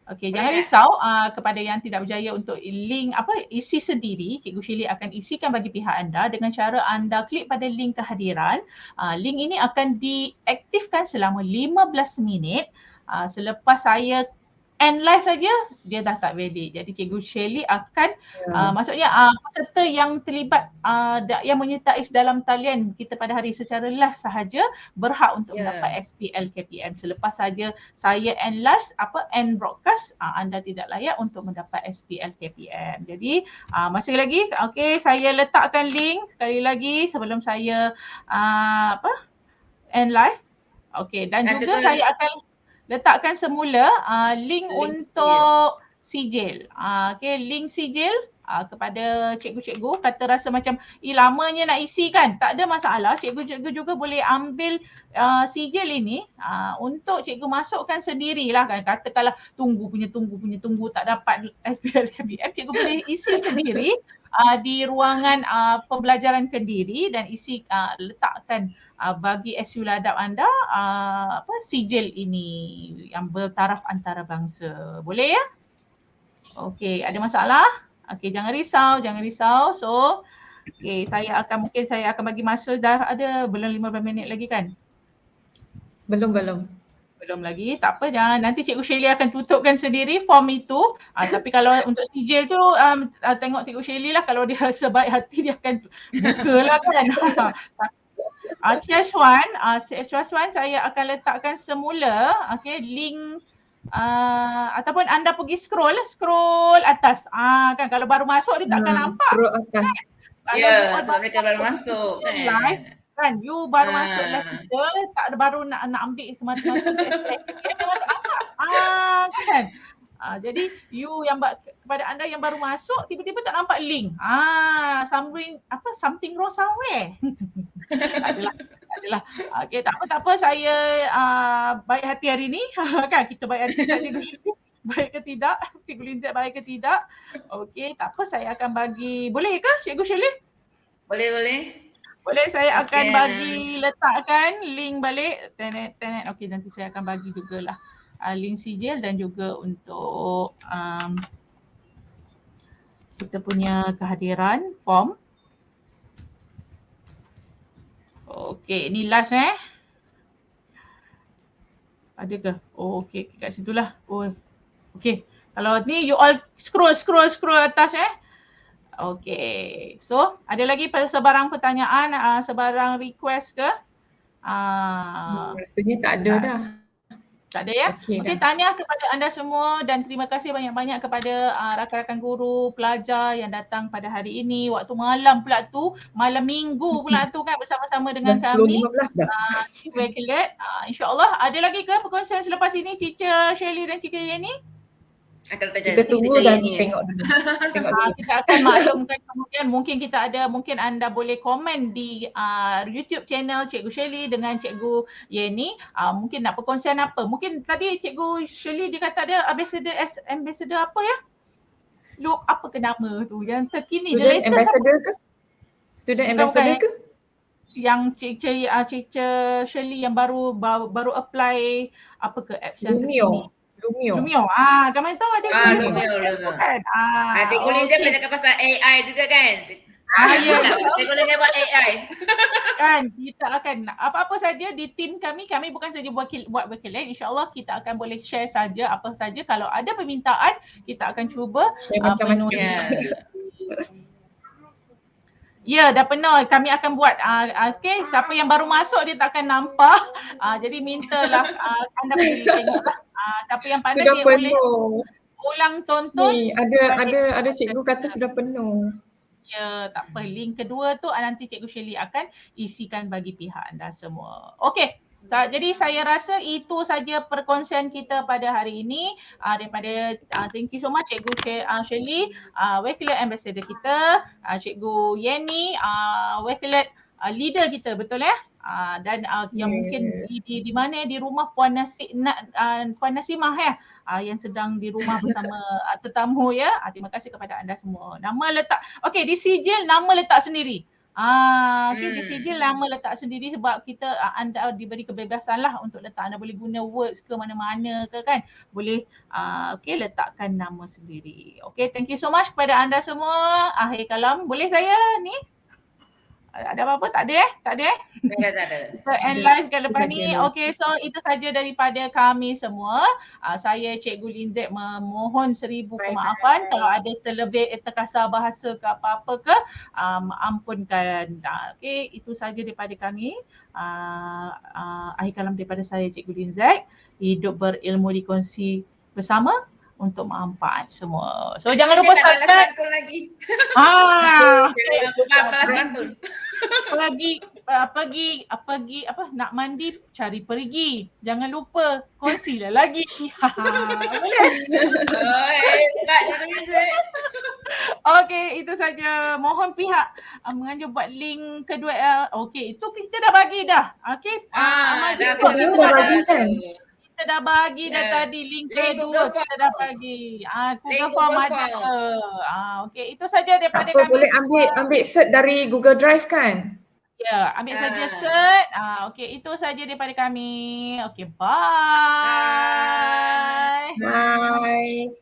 Okey, jangan risau kepada yang tidak berjaya untuk link isi sendiri, Cikgu Shirley akan isikan bagi pihak anda dengan cara anda klik pada link kehadiran. Link ini akan diaktifkan selama 15 minit. Selepas saya end live saja, dia dah tak valid. Jadi Cikgu Shirley akan maksudnya peserta yang terlibat yang menyertai dalam talian kita pada hari secara live sahaja berhak untuk mendapat SPL KPM. Selepas saja saya end broadcast, anda tidak layak untuk mendapat SPL KPM. Jadi masih lagi, okey, saya letakkan link sekali lagi sebelum saya end live. Okey, dan juga saya akan letakkan semula link untuk sijil. Okey, link sijil kepada cikgu-cikgu kata rasa macam lamanya nak isi kan. Tak ada masalah, cikgu-cikgu juga boleh ambil sijil ini untuk cikgu masukkan sendirilah kan. Katakanlah tunggu tak dapat SPL KPM, cikgu boleh isi sendiri di ruangan pembelajaran kendiri dan isi letakkan bagi SU Ladap anda sijil ini yang bertaraf antarabangsa. Boleh ya? Okey, ada masalah? Okey, jangan risau. So, okey, saya akan bagi masa, dah ada belum 15 minit lagi kan? Belum. Belum lagi, tak apa, jangan, nanti Cikgu Shirley akan tutupkan sendiri form itu. Tapi kalau untuk sijil tu tengok Cikgu Shirley lah, kalau dia rasa baik hati dia akan buka lah kan. CS1 saya akan letakkan semula link ataupun anda pergi scroll atas. Kan kalau baru masuk dia takkan nampak. Scroll atas. Kalau sebab mereka baru masuk live, kan you baru masuk live kita, tak ada baru nak ambil semata-mata dia memang tak nampak. Kan. Jadi you yang kepada anda yang baru masuk tiba-tiba tak nampak link. Something wrong somewhere. Adalah. Okey, tak apa saya baik hati hari ni. Kan kita baik hati tak Cikgu Shirley? Baik ke tidak? Cikgu Linzat baik ke tidak? Okey, tak apa, saya akan bagi. Boleh ke Cikgu Shirley? Boleh, saya akan bagi letakkan link balik. Okey, nanti saya akan bagi jugalah link sijil dan juga untuk kita punya kehadiran form. Okey, ni last Ada ke? Okey, kat situlah. Okey. Kalau ni you all scroll atas Okey. So, ada lagi sebarang pertanyaan, sebarang request ke? Rasanya tak ada dah. Tak ada ya? Okey, tahniah kepada anda semua dan terima kasih banyak-banyak kepada rakan-rakan guru, pelajar yang datang pada hari ini. Waktu malam pula tu, malam minggu pula tu kan bersama-sama dengan kami. 10.15 dah. InsyaAllah. Ada lagi ke perkongsian selepas ini Teacher Shirley dan Teacher Yeni? Kita tunggu dan tengok dulu. Kita akan maklumkan kemudian mungkin anda boleh komen di YouTube channel Cikgu Shirley dengan Cikgu Yeni. Mungkin nak perkongsian apa? Mungkin tadi Cikgu Shirley dia kata ada ambassador apa ya? Apa ke nama tu? Yang terkini. Student ambassador ke? Student ambassador ke? Yang Cikgu Shirley yang baru apply apa ke apps yang terkini? Lumio. Kamu tahu ada Lumio. Kan? Cikgu Lin dia cakap pasal AI juga kan? Ya. Cikgu Lin dia buat AI. Kan, kita akan apa-apa saja di tim kami bukan saja buat berkelet. InsyaAllah kita akan boleh share saja apa saja. Kalau ada permintaan, kita akan cuba macam-macam. Ya, dah penuh. Kami akan buat. Siapa yang baru masuk dia tak akan nampak. Jadi mintalah anda boleh tengoklah. Siapa yang pandai dia boleh ulang tonton. Ni ada cikgu kata sudah penuh. Ya, tak apa. Link kedua tu nanti Cikgu Shirley akan isikan bagi pihak anda semua. Okey. Jadi saya rasa itu saja perkongsian kita pada hari ini daripada thank you so much Cikgu Shirley, Wakelet Ambassador kita, Cikgu Yeni, Wakelet leader kita, betul ya? Dan yang mungkin di mana di rumah Puan Nasimah yang sedang di rumah bersama tetamu ya. Terima kasih kepada anda semua. Nama letak, okey, di sijil nama letak sendiri. Di sijil nama letak sendiri sebab kita anda diberi kebebasan lah untuk letak. Anda boleh guna words ke mana-mana ke kan. Boleh letakkan nama sendiri. Okay, thank you so much kepada anda semua. Akhir kalam. Boleh saya ni? Ada apa-apa? Tak ada Tak ada Tak ada. Kita end live ke lepas ni. Okay, so itu saja daripada kami semua. Saya Cikgu Linzat memohon 1000 kemaafan kalau ada terlebih terkasar bahasa ke apa-apa ke, ampunkan. Okay, itu saja daripada kami. Akhir kalam daripada saya Cikgu Linzat. Hidup berilmu dikongsi bersama untuk manfaat semua. So jangan lupa subscribe. Lagi. Salah pantun. Pergi nak mandi cari pergi. Jangan lupa kongsilah lagi. Boleh? Okey, itu saja. Mohon pihak menganjur buat link kedua. Okey, itu kita dah bagi dah. Okey. Kita dah bagi dah tadi link kedua kita dah bagi. Google Form ada. Okey, itu saja daripada kami. Boleh ambil cert dari Google Drive kan? Ya, ambil saja cert. Okey, itu saja daripada kami. Okey, bye. Bye.